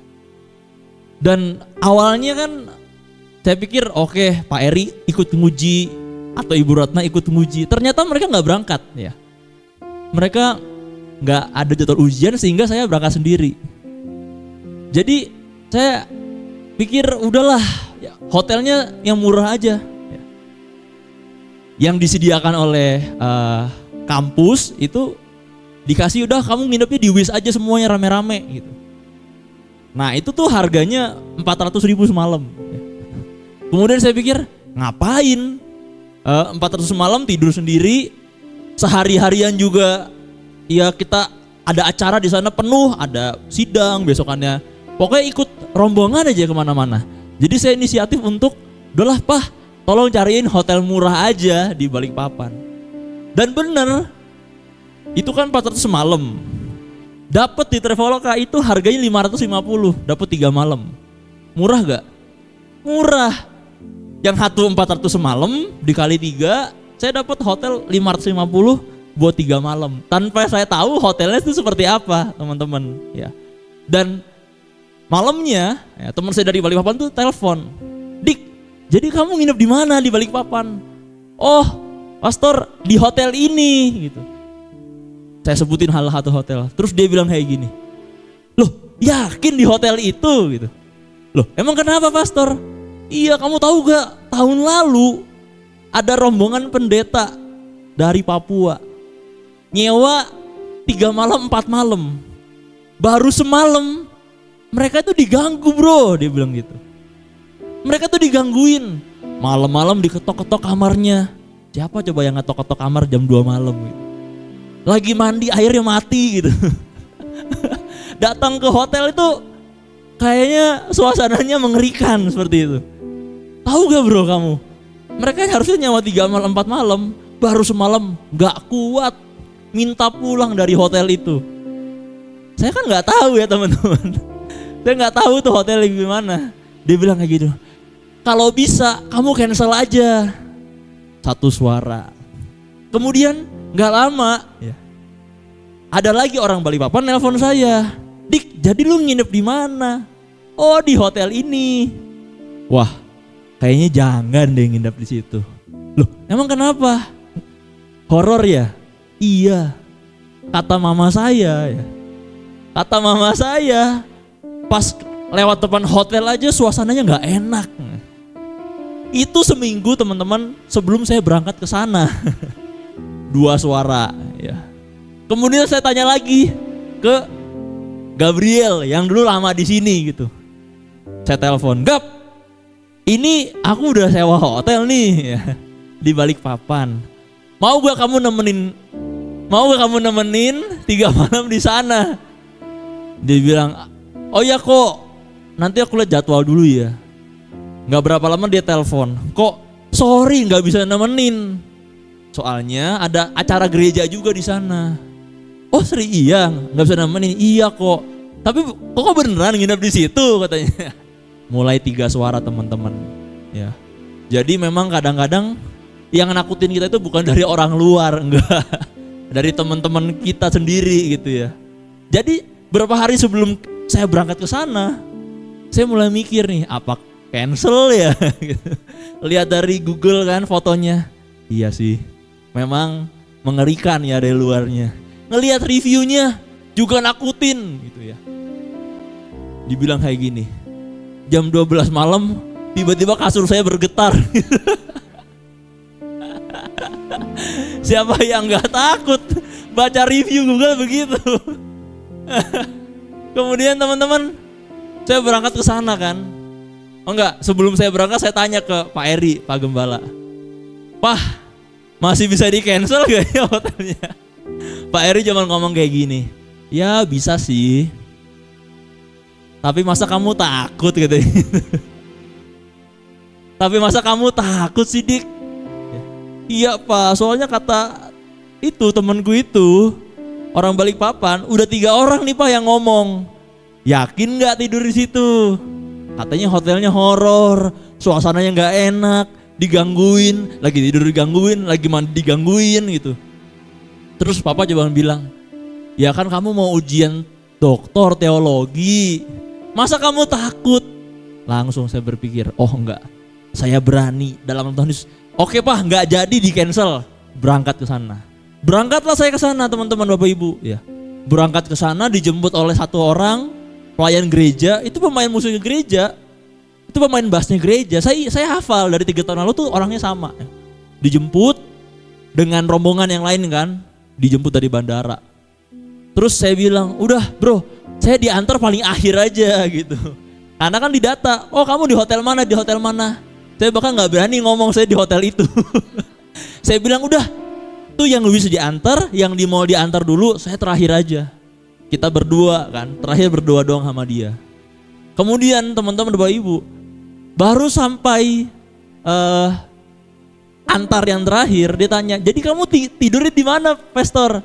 Dan awalnya kan saya pikir oke, Pak Eri ikut nguji atau Ibu Ratna ikut nguji. Ternyata mereka nggak berangkat, ya. Mereka nggak ada jadwal ujian sehingga saya berangkat sendiri. Jadi saya pikir udahlah, ya, hotelnya yang murah aja, ya. Yang disediakan oleh kampus itu dikasih, udah kamu nginepnya di WIS aja semuanya rame-rame gitu. Nah itu tuh harganya 400.000 semalam, ya. Kemudian saya pikir ngapain 400 semalam tidur sendiri, sehari-harian juga ya kita ada acara di sana penuh, ada sidang besokannya, pokoknya ikut rombongan aja kemana-mana. Jadi saya inisiatif untuk, udahlah Pak, tolong cariin hotel murah aja di Balikpapan. Dan bener, itu kan 400 semalam. Dapat di Traveloka itu harganya 550, dapat 3 malam. Murah gak? Murah. Yang satu 400 semalam dikali 3, saya dapat hotel 550 buat 3 malam. Tanpa saya tahu hotelnya itu seperti apa, teman-teman. Ya. Dan malamnya, ya, teman saya dari Balikpapan tuh telepon, Dik, jadi kamu nginep di mana di Balikpapan? Oh, pastor di hotel ini, gitu. Saya sebutin hal satu hotel. Terus dia bilang kayak gini, loh yakin di hotel itu gitu. Loh emang kenapa pastor? Iya kamu tahu gak tahun lalu ada rombongan pendeta dari Papua. Nyewa 3 malam 4 malam. Baru semalam mereka itu diganggu bro, dia bilang gitu. Mereka tuh digangguin. Malam-malam diketok-ketok kamarnya. Siapa coba yang ngetok-ketok kamar jam 2 malam gitu. Lagi mandi airnya mati gitu. Datang ke hotel itu kayaknya suasananya mengerikan seperti itu. Tahu gak bro kamu? Mereka harusnya nyawa 3 malam 4 malam, baru semalam gak kuat minta pulang dari hotel itu. Saya kan gak tahu ya teman-teman. Saya gak tahu tuh hotelnya gimana. Dia bilang kayak gitu, kalau bisa kamu cancel aja. Satu suara. Kemudian gak lama ya, ada lagi orang Balikpapan nelpon saya, Dik jadi lu nginep di mana? Oh di hotel ini. Wah kayaknya jangan deh nginep di situ. Loh emang kenapa? Horor ya? Iya. Kata mama saya ya. Kata mama saya pas lewat depan hotel aja suasananya nggak enak. Itu seminggu teman-teman sebelum saya berangkat ke sana. 2 suara ya. Kemudian saya tanya lagi ke Gabriel yang dulu lama di sini gitu. Saya telepon, Gap, ini aku udah sewa hotel nih ya, di Balikpapan. Mau gak kamu nemenin 3 malam di sana? Dia bilang, oh ya kok, nanti aku lihat jadwal dulu ya. Gak berapa lama dia telepon, kok sorry gak bisa nemenin. Soalnya ada acara gereja juga di sana. Oh iya, nggak bisa nemenin. Iya kok. Tapi kok beneran nginep di situ katanya. Mulai 3 suara teman-teman. Ya. Jadi memang kadang-kadang yang nakutin kita itu bukan dari orang luar, enggak. Dari teman-teman kita sendiri gitu ya. Jadi beberapa hari sebelum saya berangkat ke sana, saya mulai mikir nih, apa cancel ya? Lihat dari Google kan fotonya. Iya sih. Memang mengerikan ya dari luarnya. Ngelihat reviewnya juga nakutin gitu ya. Dibilang kayak gini, jam 12 malam tiba-tiba kasur saya bergetar. Siapa yang gak takut baca review Google begitu. Kemudian teman-teman, saya berangkat ke sana kan. Oh enggak, sebelum saya berangkat saya tanya ke Pak Eri, Pak Gembala. Pak, masih bisa di cancel gak ya hotelnya? Pak Eri cuma ngomong kayak gini, ya bisa sih, tapi masa kamu takut gitu. Tapi masa kamu takut sih Dik? Iya Pak, soalnya kata itu temanku itu orang Balikpapan, udah 3 orang nih Pak yang ngomong, yakin gak tidur di situ? Katanya hotelnya horor, suasananya gak enak, digangguin, lagi tidur digangguin, lagi mandi digangguin gitu. Terus papa coba bilang, ya kan kamu mau ujian doktor teologi, masa kamu takut? Langsung saya berpikir, oh enggak, saya berani dalam Tuhan Yesus. Oke Pak, enggak jadi di cancel, berangkat ke sana. Berangkatlah saya ke sana teman-teman Bapak Ibu ya. Berangkat ke sana dijemput oleh 1 orang pelayan gereja, itu pemain musiknya gereja. Itu pemain bassnya gereja. Saya hafal dari 3 tahun lalu tuh orangnya sama. Dijemput dengan rombongan yang lain kan, dijemput dari bandara. Terus saya bilang, udah bro, saya diantar paling akhir aja gitu. Karena kan didata, oh kamu di hotel mana, di hotel mana. Saya bahkan gak berani ngomong saya di hotel itu. Saya bilang udah, tuh yang bisa diantar, yang mau diantar dulu, saya terakhir aja. Kita berdua kan, terakhir berdua doang sama dia. Kemudian teman-teman Bapak Ibu, baru sampai antar yang terakhir, dia tanya, jadi kamu tidurnya di mana pastor?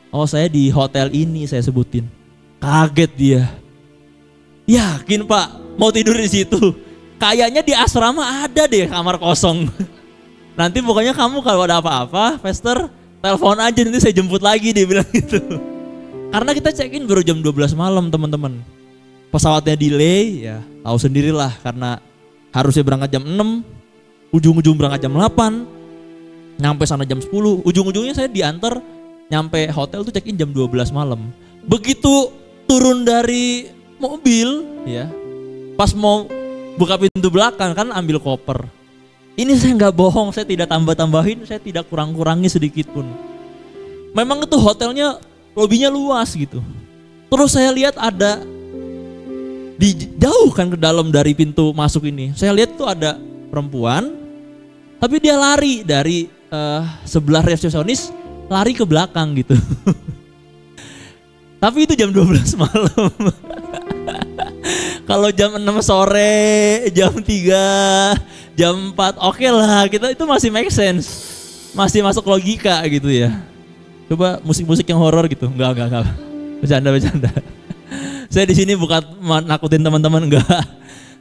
Oh saya di hotel ini, saya sebutin. Kaget dia. Yakin Pak? mau tidur di situ. Kayaknya di asrama ada deh kamar kosong. Nanti pokoknya kamu kalau ada apa-apa, Pastor, telepon aja nanti saya jemput lagi, dia bilang gitu. Karena kita check-in baru jam 12 malam teman-teman. Pesawatnya delay, ya tahu sendirilah karena harusnya berangkat jam 6, ujung-ujung berangkat jam 8, nyampe sana jam 10, ujung-ujungnya saya diantar nyampe hotel tuh check-in jam 12 malam. Begitu turun dari mobil, ya, pas mau buka pintu belakang kan ambil koper. Ini saya nggak bohong, saya tidak tambah-tambahin, saya tidak kurang-kurangi sedikit pun. Memang itu hotelnya lobinya luas gitu. Terus saya lihat ada jauh kan ke dalam dari pintu masuk ini. Saya lihat tuh ada perempuan, tapi dia lari dari sebelah resepsionis, lari ke belakang gitu. Tapi itu jam 12 malam. Kalau jam 6 sore, jam 3, jam 4, oke lah, kita itu masih make sense. Masih masuk logika gitu ya. Coba musik-musik yang horor gitu. Enggak. Bercanda. Saya di sini bukan nakutin teman-teman, enggak.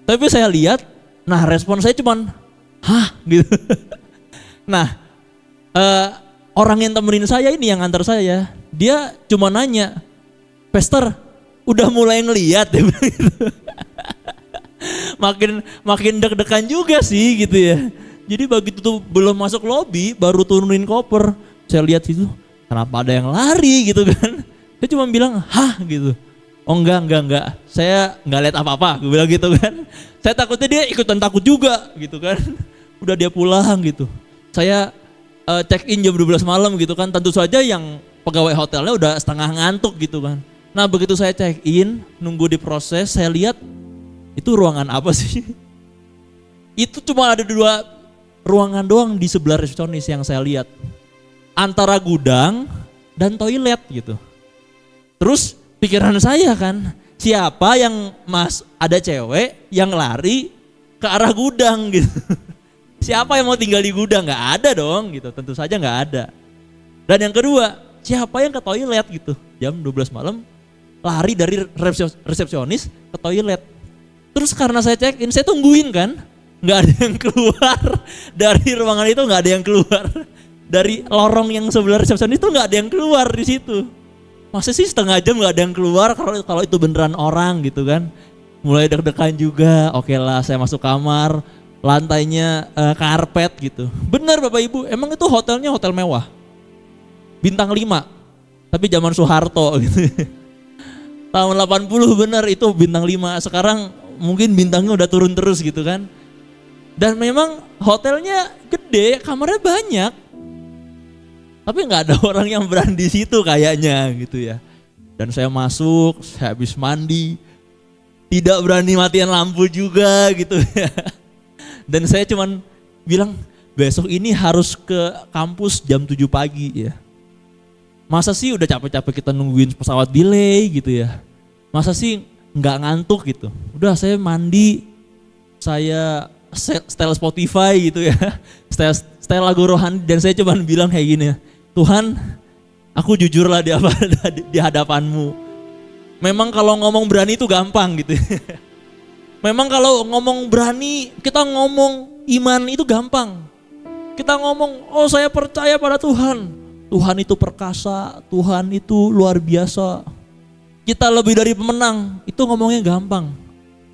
Tapi saya lihat, nah respon saya cuman, hah gitu. Nah, orang yang temenin saya ini yang antar saya, dia cuma nanya, Pastor, udah mulai ngeliat ya gitu. makin deg-degan juga sih gitu ya. Jadi begitu tuh belum masuk lobi, baru turunin koper, saya lihat itu, kenapa ada yang lari gitu kan. Saya cuma bilang, hah gitu. Oh enggak, saya enggak lihat apa-apa, gue bilang gitu kan. Saya takutnya dia ikutan takut juga gitu kan. Udah dia pulang gitu. Saya check in jam 12 malam gitu kan. Tentu saja yang pegawai hotelnya udah setengah ngantuk gitu kan. Nah begitu saya check in, nunggu diproses, saya lihat itu ruangan apa sih? Itu cuma ada 2 ruangan doang di sebelah resepsionis yang saya lihat. Antara gudang dan toilet gitu. Terus pikiran saya kan, siapa yang ada cewek yang lari ke arah gudang gitu. Siapa yang mau tinggal di gudang? Gak ada dong gitu, tentu saja gak ada. Dan yang kedua, siapa yang ke toilet gitu, jam 12 malam lari dari resepsionis ke toilet. Terus karena saya check in, saya tungguin kan, gak ada yang keluar dari ruangan itu, gak ada yang keluar dari lorong yang sebelah resepsionis itu, gak ada yang keluar di situ. Masa sih setengah jam gak ada yang keluar kalau itu beneran orang gitu kan. Mulai deg-degan juga, oke lah saya masuk kamar, lantainya karpet gitu. Bener Bapak Ibu, emang itu hotelnya hotel mewah. Bintang 5, tapi zaman Soeharto gitu. Tahun 80 bener itu bintang 5, sekarang mungkin bintangnya udah turun terus gitu kan. Dan memang hotelnya gede, kamarnya banyak. Tapi nggak ada orang yang berani di situ kayaknya gitu ya. Dan saya masuk, saya habis mandi, tidak berani matiin lampu juga gitu ya. Dan saya cuman bilang besok ini harus ke kampus jam 7 pagi ya. Masa sih udah capek-capek kita nungguin pesawat delay gitu ya. Masa sih nggak ngantuk gitu. Udah saya mandi, saya setel Spotify gitu ya. Setel lagu rohani dan saya cuman bilang kayak gini ya. Tuhan, aku jujurlah di hadapanmu. Memang kalau ngomong berani itu gampang gitu. Memang kalau ngomong berani, kita ngomong iman itu gampang. Kita ngomong, oh saya percaya pada Tuhan. Tuhan itu perkasa, Tuhan itu luar biasa. Kita lebih dari pemenang, itu ngomongnya gampang.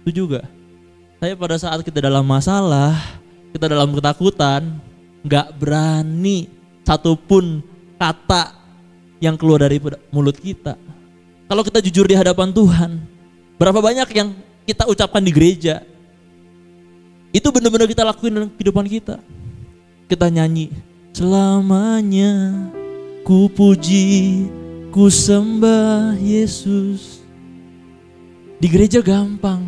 Itu juga. Saya pada saat kita dalam masalah, kita dalam ketakutan, gak berani satupun kata yang keluar dari mulut kita. Kalau kita jujur di hadapan Tuhan, berapa banyak yang kita ucapkan di gereja, itu benar-benar kita lakuin dalam kehidupan kita. Kita nyanyi, selamanya ku puji, ku sembah Yesus. Di gereja gampang,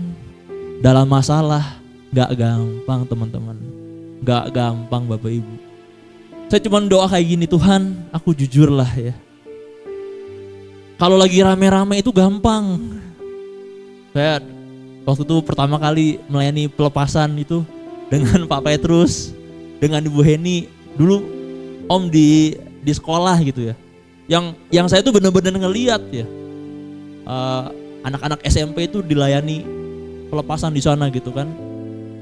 dalam masalah gak gampang teman-teman. Gak gampang Bapak Ibu. Saya cuma doa kayak gini, Tuhan aku jujur lah ya. Kalau lagi rame-rame itu gampang. Saya waktu itu pertama kali melayani pelepasan itu dengan Pak Petrus, dengan Ibu Heni, dulu Om di sekolah gitu ya. Yang saya tuh benar-benar ngeliat ya, anak-anak SMP itu dilayani pelepasan di sana gitu kan.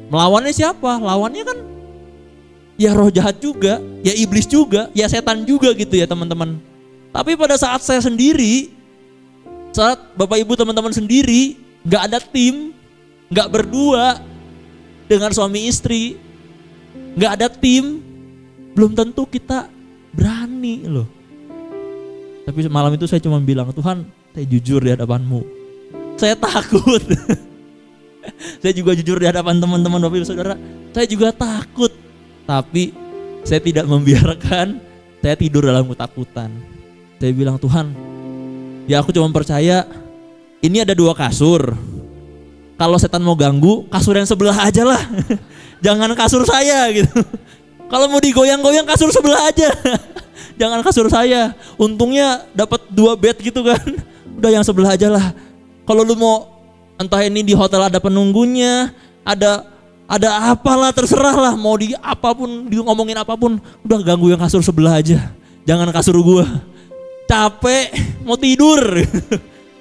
Melawannya siapa? Lawannya kan ya roh jahat juga, ya iblis juga, ya setan juga gitu ya teman-teman. Tapi pada saat saya sendiri, saat Bapak Ibu teman-teman sendiri, gak ada tim, gak berdua dengan suami istri, gak ada tim, belum tentu kita berani loh. Tapi malam itu saya cuma bilang, Tuhan, saya jujur di hadapan-Mu. Saya takut. Saya juga jujur di hadapan teman-teman Bapak Ibu Saudara, saya juga takut. Tapi saya tidak membiarkan saya tidur dalam ketakutan. Saya bilang, Tuhan, ya aku cuma percaya ini ada 2 kasur. Kalau setan mau ganggu, kasur yang sebelah aja lah. Jangan kasur saya gitu. Kalau mau digoyang-goyang, kasur sebelah aja. Jangan kasur saya. Untungnya dapat 2 bed gitu kan. Udah yang sebelah aja lah. Kalau lu mau entah ini di hotel ada penunggunya, ada apalah, terserah lah. Mau di apapun, di ngomongin apapun, udah ganggu yang kasur sebelah aja. Jangan kasur gua. Capek, mau tidur.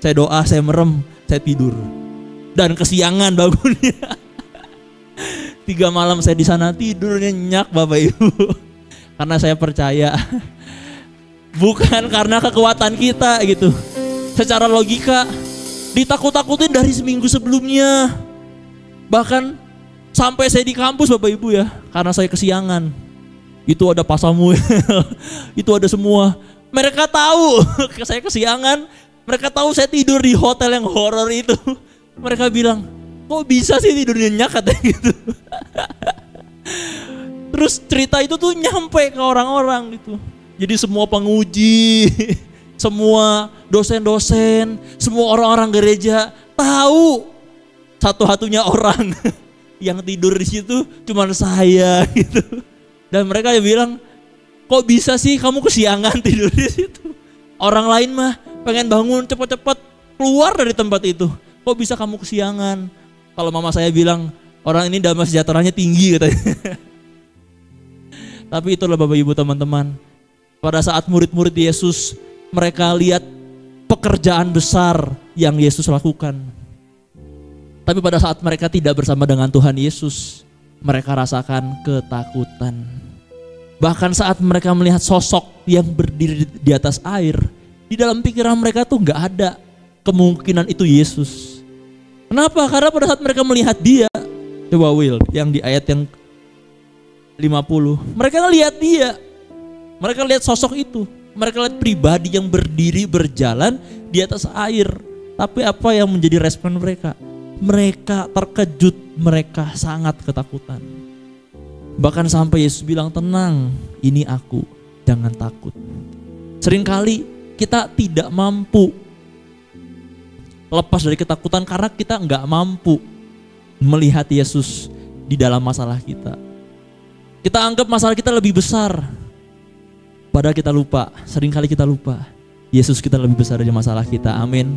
Saya doa, saya merem, saya tidur. Dan kesiangan bangunnya. 3 malam saya di sana tidur nyenyak Bapak Ibu. Karena saya percaya bukan karena kekuatan kita gitu. Secara logika ditakut-takutin dari seminggu sebelumnya. Bahkan sampai saya di kampus Bapak Ibu ya, karena saya kesiangan. Itu ada Pak Samuel, itu ada semua. Mereka tahu saya kesiangan, mereka tahu saya tidur di hotel yang horor itu. Mereka bilang, kok bisa sih tidur nyenyak katanya gitu. Terus cerita itu tuh nyampe ke orang-orang gitu. Jadi semua penguji, semua dosen-dosen, semua orang-orang gereja tahu satu-satunya orang yang tidur di situ cuma saya gitu. Dan mereka bilang, kok bisa sih kamu kesiangan tidur di situ? Orang lain mah pengen bangun cepet-cepet keluar dari tempat itu. Kok bisa kamu kesiangan? Kalau mama saya bilang, orang ini damai sejahteranya tinggi katanya. Tapi itulah Bapak Ibu teman-teman. Pada saat murid-murid Yesus, mereka lihat pekerjaan besar yang Yesus lakukan. Tapi pada saat mereka tidak bersama dengan Tuhan Yesus, mereka rasakan ketakutan. Bahkan saat mereka melihat sosok yang berdiri di atas air, di dalam pikiran mereka tuh gak ada kemungkinan itu Yesus. Kenapa? Karena pada saat mereka melihat dia, coba Will, yang di ayat yang 50, mereka lihat dia, mereka lihat sosok itu, mereka lihat pribadi yang berdiri berjalan di atas air. Tapi apa yang menjadi respon mereka? Mereka terkejut, mereka sangat ketakutan. Bahkan sampai Yesus bilang, tenang, ini aku, jangan takut. Seringkali kita tidak mampu lepas dari ketakutan karena kita nggak mampu melihat Yesus di dalam masalah kita. Kita anggap masalah kita lebih besar, padahal kita lupa, seringkali kita lupa Yesus kita lebih besar dari masalah kita. Amin.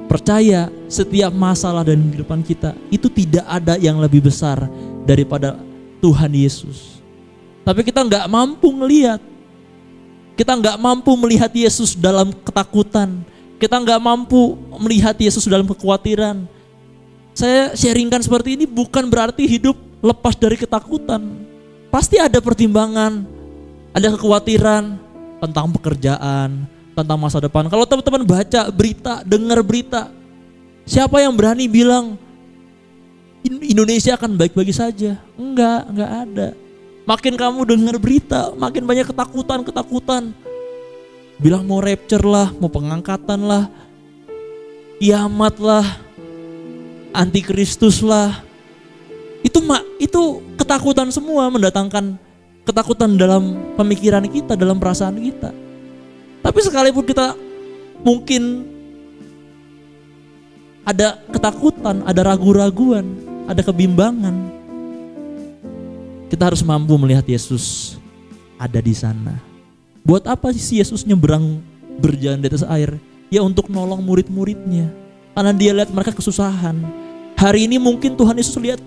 Percaya setiap masalah dan kehidupan kita itu tidak ada yang lebih besar daripada Tuhan Yesus. Tapi kita nggak mampu ngelihat. Kita nggak mampu melihat Yesus dalam ketakutan. Kita nggak mampu melihat Yesus dalam kekhawatiran. Saya sharingkan seperti ini bukan berarti hidup lepas dari ketakutan. Pasti ada pertimbangan, ada kekhawatiran tentang pekerjaan, tentang masa depan. Kalau teman-teman baca berita, dengar berita, siapa yang berani bilang Indonesia akan baik-baik saja? Enggak ada. Makin kamu dengar berita, makin banyak ketakutan. Bilang mau rapture lah, mau pengangkatan lah, kiamat lah, antikristus lah. Itu ketakutan semua, mendatangkan ketakutan dalam pemikiran kita, dalam perasaan kita. Tapi sekalipun kita mungkin ada ketakutan, ada ragu-raguan, ada kebimbangan, kita harus mampu melihat Yesus ada di sana. Buat apa sih Yesus nyebrang berjalan di atas air? Ya untuk nolong murid-muridnya. Karena dia lihat mereka kesusahan. Hari ini mungkin Tuhan Yesus lihat,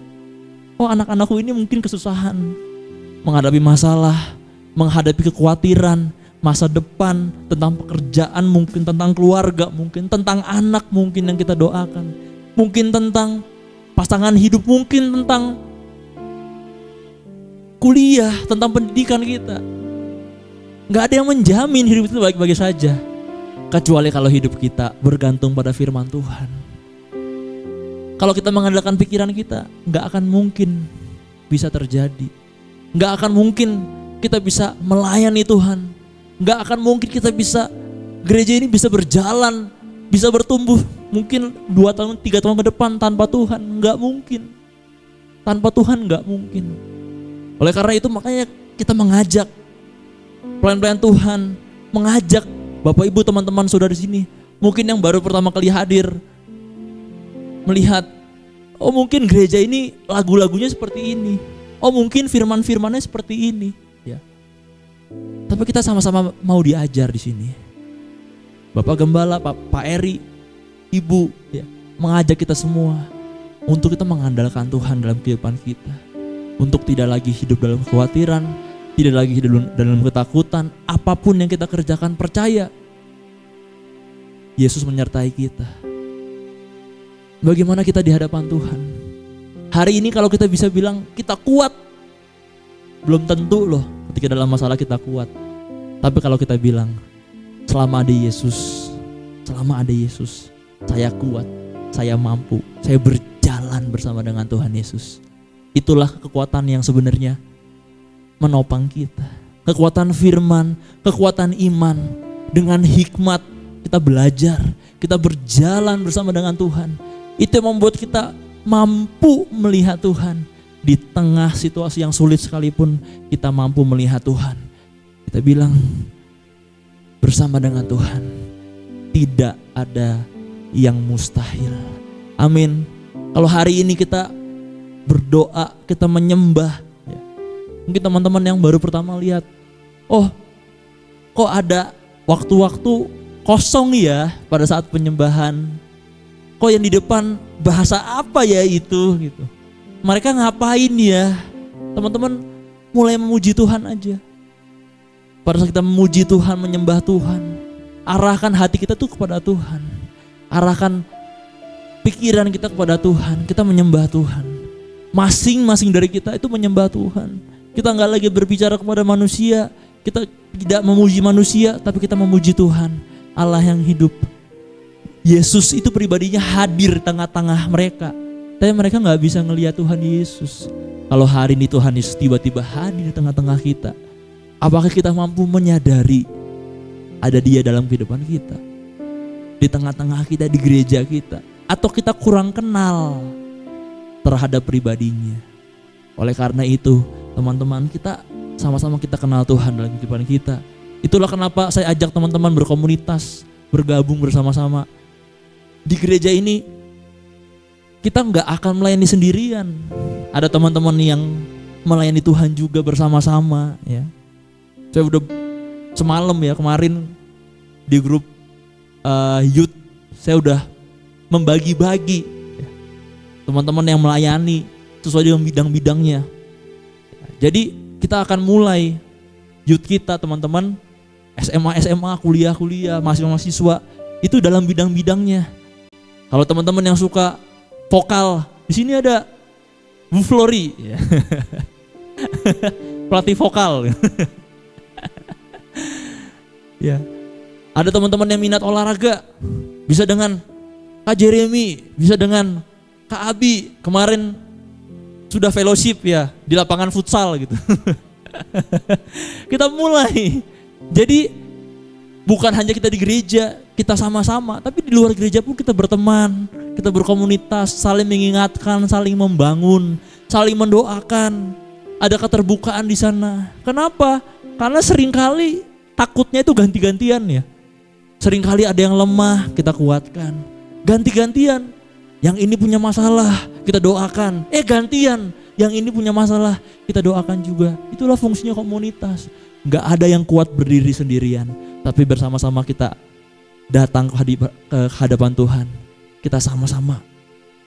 oh anak-anakku ini mungkin kesusahan. Menghadapi masalah, menghadapi kekhawatiran, masa depan, tentang pekerjaan mungkin, tentang keluarga mungkin, tentang anak mungkin yang kita doakan. Mungkin tentang pasangan hidup, mungkin tentang kuliah, tentang pendidikan kita. Gak ada yang menjamin hidup itu baik-baik saja, kecuali kalau hidup kita bergantung pada firman Tuhan. Kalau kita mengandalkan pikiran kita, gak akan mungkin bisa terjadi. Gak akan mungkin kita bisa melayani Tuhan. Gak akan mungkin kita bisa, gereja ini bisa berjalan, bisa bertumbuh mungkin 2 tahun, 3 tahun ke depan tanpa Tuhan. Gak mungkin. Tanpa Tuhan gak mungkin. Oleh karena itu makanya kita mengajak pelayan-pelayan Tuhan, mengajak Bapak Ibu, teman-teman, saudara di sini, mungkin yang baru pertama kali hadir, melihat, oh mungkin gereja ini lagu-lagunya seperti ini, oh mungkin firman-firmannya seperti ini, ya. Tapi kita sama-sama mau diajar di sini. Bapak Gembala, Pak Eri, Ibu, ya, mengajak kita semua untuk kita mengandalkan Tuhan dalam kehidupan kita, untuk tidak lagi hidup dalam kekhawatiran, tidak lagi hidup dalam ketakutan. Apapun yang kita kerjakan, percaya Yesus menyertai kita. Bagaimana kita di hadapan Tuhan? Hari ini kalau kita bisa bilang kita kuat, belum tentu loh ketika dalam masalah kita kuat. Tapi kalau kita bilang selama ada Yesus, saya kuat, saya mampu, saya berjalan bersama dengan Tuhan Yesus. Itulah kekuatan yang sebenarnya menopang kita. Kekuatan firman, kekuatan iman. Dengan hikmat kita belajar, kita berjalan bersama dengan Tuhan. Itu yang membuat kita mampu melihat Tuhan. Di tengah situasi yang sulit sekalipun kita mampu melihat Tuhan. Kita bilang bersama dengan Tuhan tidak ada yang mustahil. Amin. Kalau hari ini kita berdoa, kita menyembah, mungkin teman-teman yang baru pertama lihat, oh kok ada waktu-waktu kosong ya pada saat penyembahan. Kok yang di depan bahasa apa ya itu gitu. Mereka ngapain ya? Teman-teman mulai memuji Tuhan aja. Pada saat kita memuji Tuhan, menyembah Tuhan, arahkan hati kita tuh kepada Tuhan. Arahkan pikiran kita kepada Tuhan. Kita menyembah Tuhan. Masing-masing dari kita itu menyembah Tuhan. Kita gak lagi berbicara kepada manusia. Kita tidak memuji manusia, tapi kita memuji Tuhan, Allah yang hidup. Yesus itu pribadinya hadir di tengah-tengah mereka, tapi mereka gak bisa ngelihat Tuhan Yesus. Kalau hari ini Tuhan Yesus tiba-tiba hadir di tengah-tengah kita, apakah kita mampu menyadari ada Dia dalam kehidupan kita, di tengah-tengah kita, di gereja kita, atau kita kurang kenal terhadap pribadinya? Oleh karena itu teman-teman, kita sama-sama kita kenal Tuhan dalam kehidupan kita. Itulah kenapa saya ajak teman-teman berkomunitas, bergabung bersama-sama. Di gereja ini kita gak akan melayani sendirian. Ada teman-teman yang melayani Tuhan juga bersama-sama, ya. Saya udah semalam ya kemarin di grup youth, saya udah membagi-bagi ya, teman-teman yang melayani sesuai dengan bidang-bidangnya. Jadi kita akan mulai youth kita, teman-teman, SMA, kuliah, mahasiswa itu dalam bidang-bidangnya. Kalau teman-teman yang suka vokal, di sini ada Bu Flori, ya. Pelatih vokal. Ya. Ada teman-teman yang minat olahraga, bisa dengan Kak Jeremy, bisa dengan Kak Abi. Kemarin sudah fellowship ya di lapangan futsal gitu. Kita mulai. Jadi bukan hanya kita di gereja, kita sama-sama, tapi di luar gereja pun kita berteman, kita berkomunitas, saling mengingatkan, saling membangun, saling mendoakan. Ada keterbukaan di sana. Kenapa? Karena seringkali takutnya itu ganti-gantian ya. Seringkali ada yang lemah, kita kuatkan. Ganti-gantian. Yang ini punya masalah, kita doakan. Gantian, yang ini punya masalah, kita doakan juga. Itulah fungsinya komunitas. Gak ada yang kuat berdiri sendirian, tapi bersama-sama kita datang ke hadapan Tuhan. Kita sama-sama,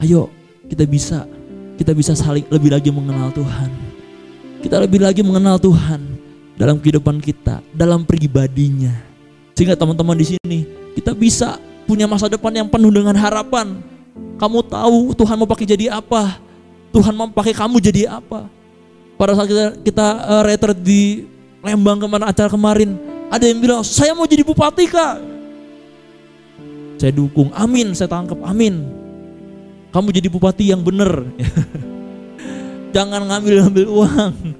ayo kita bisa saling lebih lagi mengenal Tuhan. Kita lebih lagi mengenal Tuhan dalam kehidupan kita, dalam pribadinya. Sehingga teman-teman di sini, kita bisa punya masa depan yang penuh dengan harapan. Kamu tahu Tuhan mau pakai jadi apa. Tuhan mau pakai kamu jadi apa. Pada saat kita retret di Lembang acara kemarin, ada yang bilang, saya mau jadi bupati Kak. Saya dukung, amin, saya tangkap, amin. Kamu jadi bupati yang benar. Jangan ngambil uang.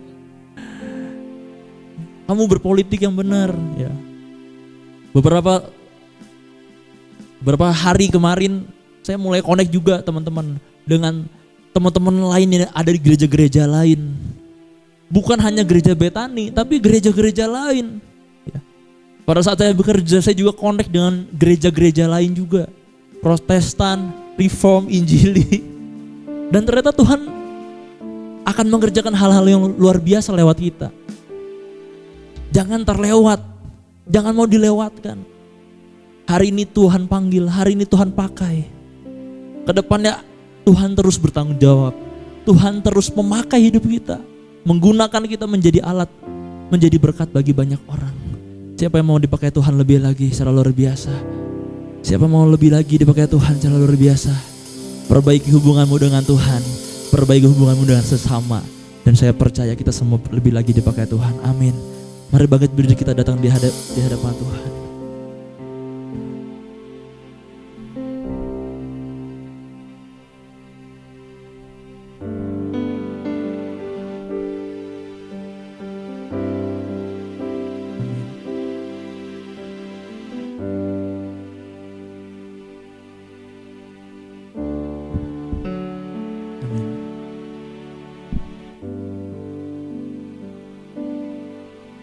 Kamu berpolitik yang benar. Ya. Beberapa hari kemarin saya mulai connect juga teman-teman dengan teman-teman lain yang ada di gereja-gereja lain. Bukan hanya gereja Betani, tapi gereja-gereja lain. Ya. Pada saat saya bekerja, saya juga connect dengan gereja-gereja lain juga. Protestan, Reform, Injili. Dan ternyata Tuhan akan mengerjakan hal-hal yang luar biasa lewat kita. Jangan terlewat, jangan mau dilewatkan. Hari ini Tuhan panggil, hari ini Tuhan pakai. Kedepannya Tuhan terus bertanggung jawab. Tuhan terus memakai hidup kita. Menggunakan kita menjadi alat, menjadi berkat bagi banyak orang. Siapa yang mau dipakai Tuhan lebih lagi secara luar biasa? Siapa mau lebih lagi dipakai Tuhan secara luar biasa? Perbaiki hubunganmu dengan Tuhan, perbaiki hubunganmu dengan sesama. Dan saya percaya kita semua lebih lagi dipakai Tuhan. Amin. Mari bangkit berdiri, kita datang di hadapan Tuhan.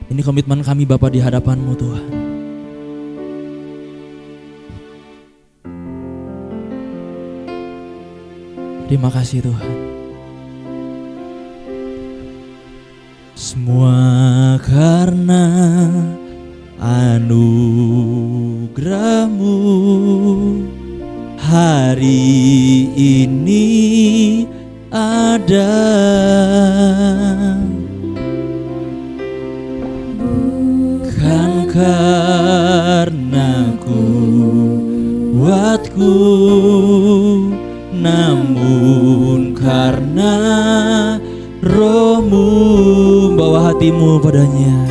Ini komitmen kami Bapa di hadapan-Mu Tuhan. Terima kasih Tuhan. Semua karena anugerah-Mu hari ini ada. Karena kuatku, namun karena Roh-Mu, bawa hatimu padanya.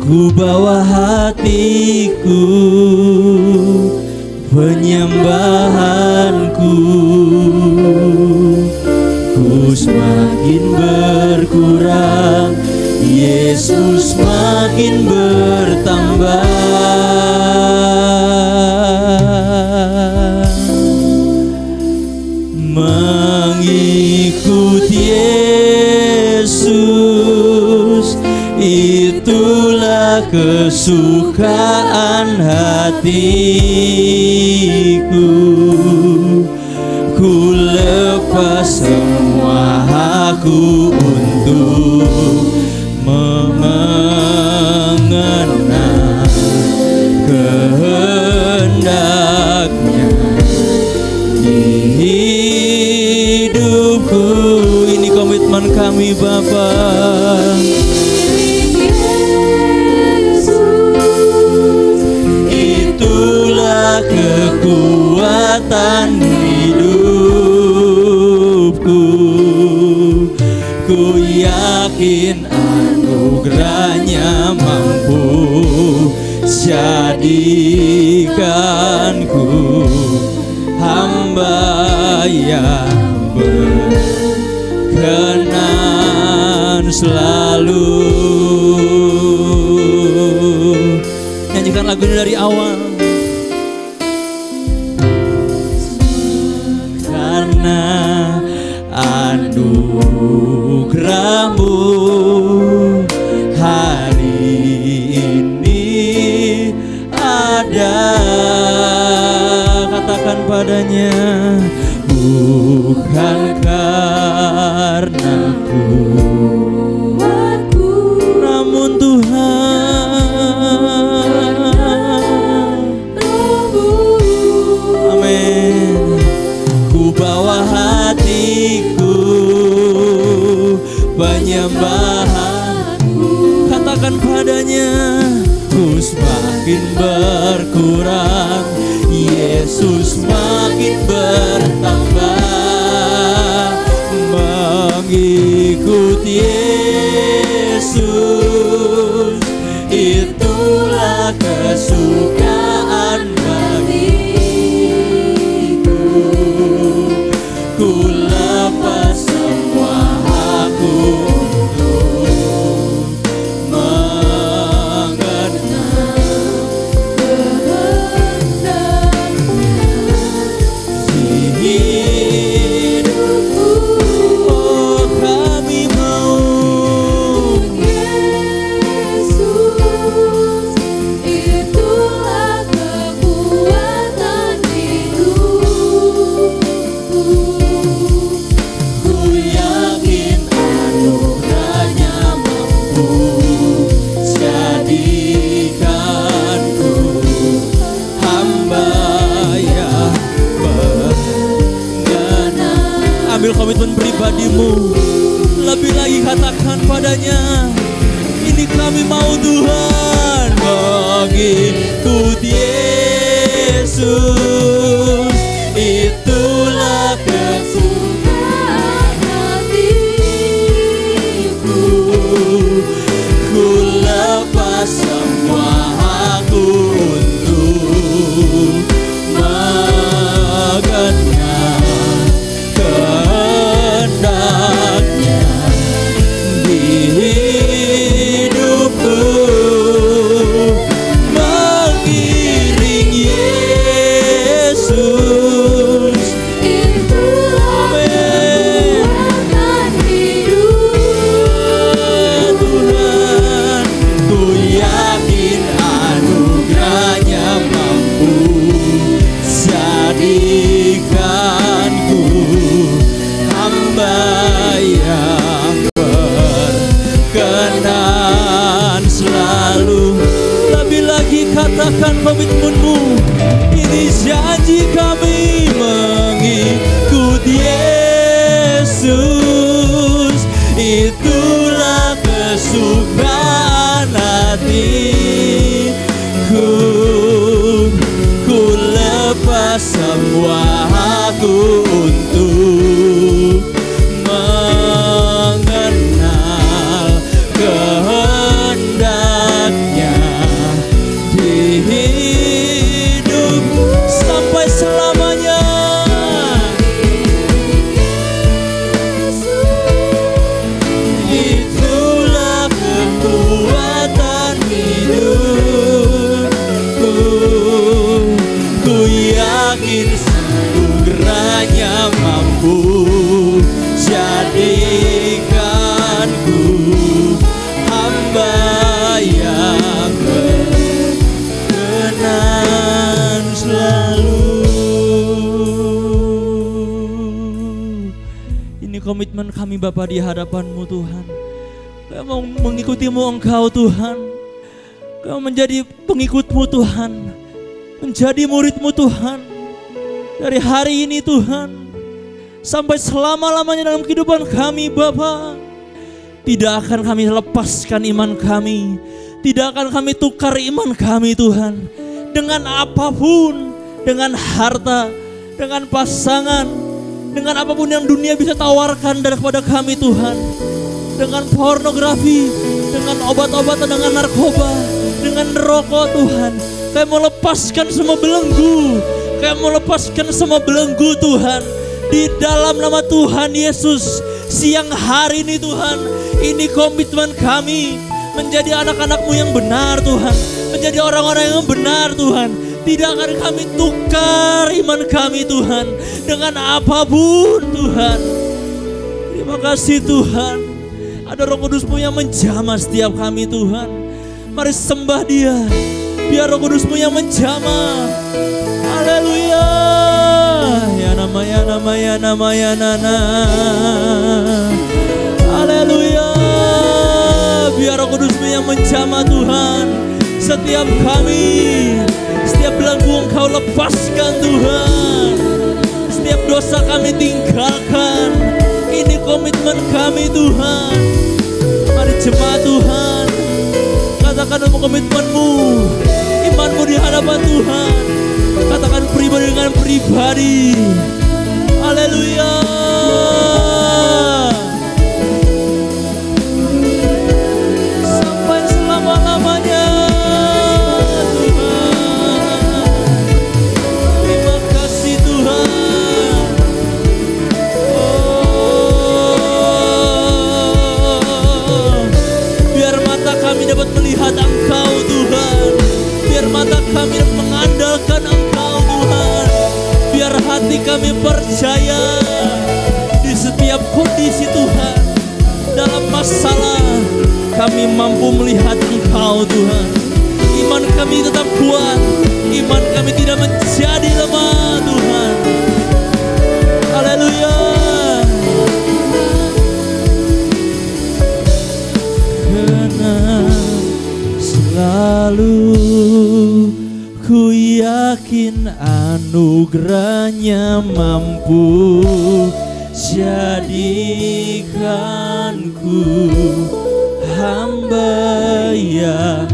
Ku bawa hatiku, penyembahanku, ku semakin berkurang, Yesus makin bertambah. Mengikut Yesus, itulah kesukaan hatiku. Ku lepas semua hakku untuk mengenal kehendaknya di hidupku. Ini komitmen kami Bapa. Itulah kekuatan hidupku. Ku yakin anugerahnya mampu jadikanku hamba yang berkenan selalu. Nyanyikan lagu ini dari awal. Karena anugerah-Mu hari ini ada. Katakan padanya, bukan karena kuatku, namun Tuhan. Amin. Ku bawa hatiku, penyembahanku. Katakan padanya, ku semakin makin berkurang, Yesus makin bertambah. Mengikut Yesus, itulah kesukaan bagiku. Ku lepas semua aku untuk mengenal hidupku. Oh, kami mau Yesus, itulah kekuatan hidupku. Ku yakin anugerahnya mampu jadikanku hamba yang mengenal. Ambil komitmen pribadimu, lebih lagi katakan padanya, ini kami mau Tuhan. Mengikut Yesus, itulah Kesukaan hatiku. ku lepas semua aku untuk mengenal kehendaknya di hidupku. Mengiring Yesus, Itulah amin. kekuatan hidup. Tuhan, ku yakin anugerahnya mampu jadikanku hamba yang berkenan selalu. Lebih lagi katakan komitmenmu, ini janji kami. Mengikut Yesus, itulah kesukaan hatiku. Ku lepas semua aku untuk mengenal kehendaknya di hidup sampai selamanya. Itulah kekuatan hidupku. Ku yakin anugerahnya mampu jadikanku hamba yang berkenan selalu. Ini komitmen kami Bapa di hadapan-Mu Tuhan. Kami mau mengikutimu Engkau Tuhan. Kami menjadi pengikut-Mu Tuhan, menjadi murid-Mu Tuhan. Dari hari ini Tuhan, sampai selama-lamanya dalam kehidupan kami Bapa. Tidak akan kami lepaskan iman kami, tidak akan kami tukar iman kami Tuhan, dengan apapun, dengan harta, dengan pasangan, dengan apapun yang dunia bisa tawarkan daripada kami Tuhan. Dengan pornografi, dengan obat-obatan, dengan narkoba, dengan rokok Tuhan. Kami mau lepaskan semua belenggu, kami mau lepaskan semua belenggu Tuhan. Di dalam nama Tuhan Yesus, siang hari ini Tuhan, ini komitmen kami menjadi anak-anak-Mu yang benar Tuhan, menjadi orang-orang yang benar Tuhan. Tidak akan kami tukar iman kami Tuhan dengan apapun Tuhan. Terima kasih Tuhan. Ada Roh Kudus-Mu yang menjamah setiap kami Tuhan. Mari sembah Dia, biar Roh Kudus-Mu yang menjamah. Haleluya. Ya nama ya nama ya nama ya nana. Haleluya. Biar Roh Kudus-Mu yang menjamah Tuhan. Setiap kami, setiap belenggu Engkau lepaskan Tuhan. Setiap dosa kami tinggalkan. Ini komitmen kami Tuhan. Mari jemaat Tuhan, katakan komitmenmu. imanmu di hadapan Tuhan. Katakan pribadi dengan pribadi. Haleluya. Sampai selama-lamanya Tuhan. Terima kasih Tuhan. Biar mata kami dapat melihat Engkau Tuhan. Biar mata kami mengandalkan Engkau Tuhan. Biar hati kami percaya di setiap kondisi Tuhan. Dalam masalah kami mampu melihat Engkau Tuhan. Iman kami tetap kuat. Iman kami tidak menjadi lemah Tuhan. Haleluya. Karena selalu ku yakin anugerahnya mampu jadikanku hamba yang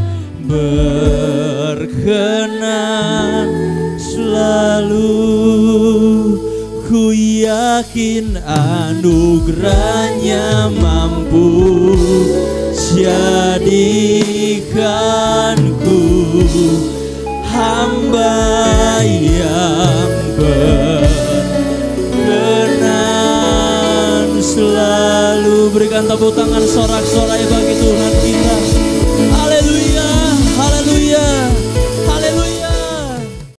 berkenan. Selalu ku yakin anugerahnya mampu jadikanku hamba yang berkenan. Selalu berikan tepuk tangan sorak-sorai bagi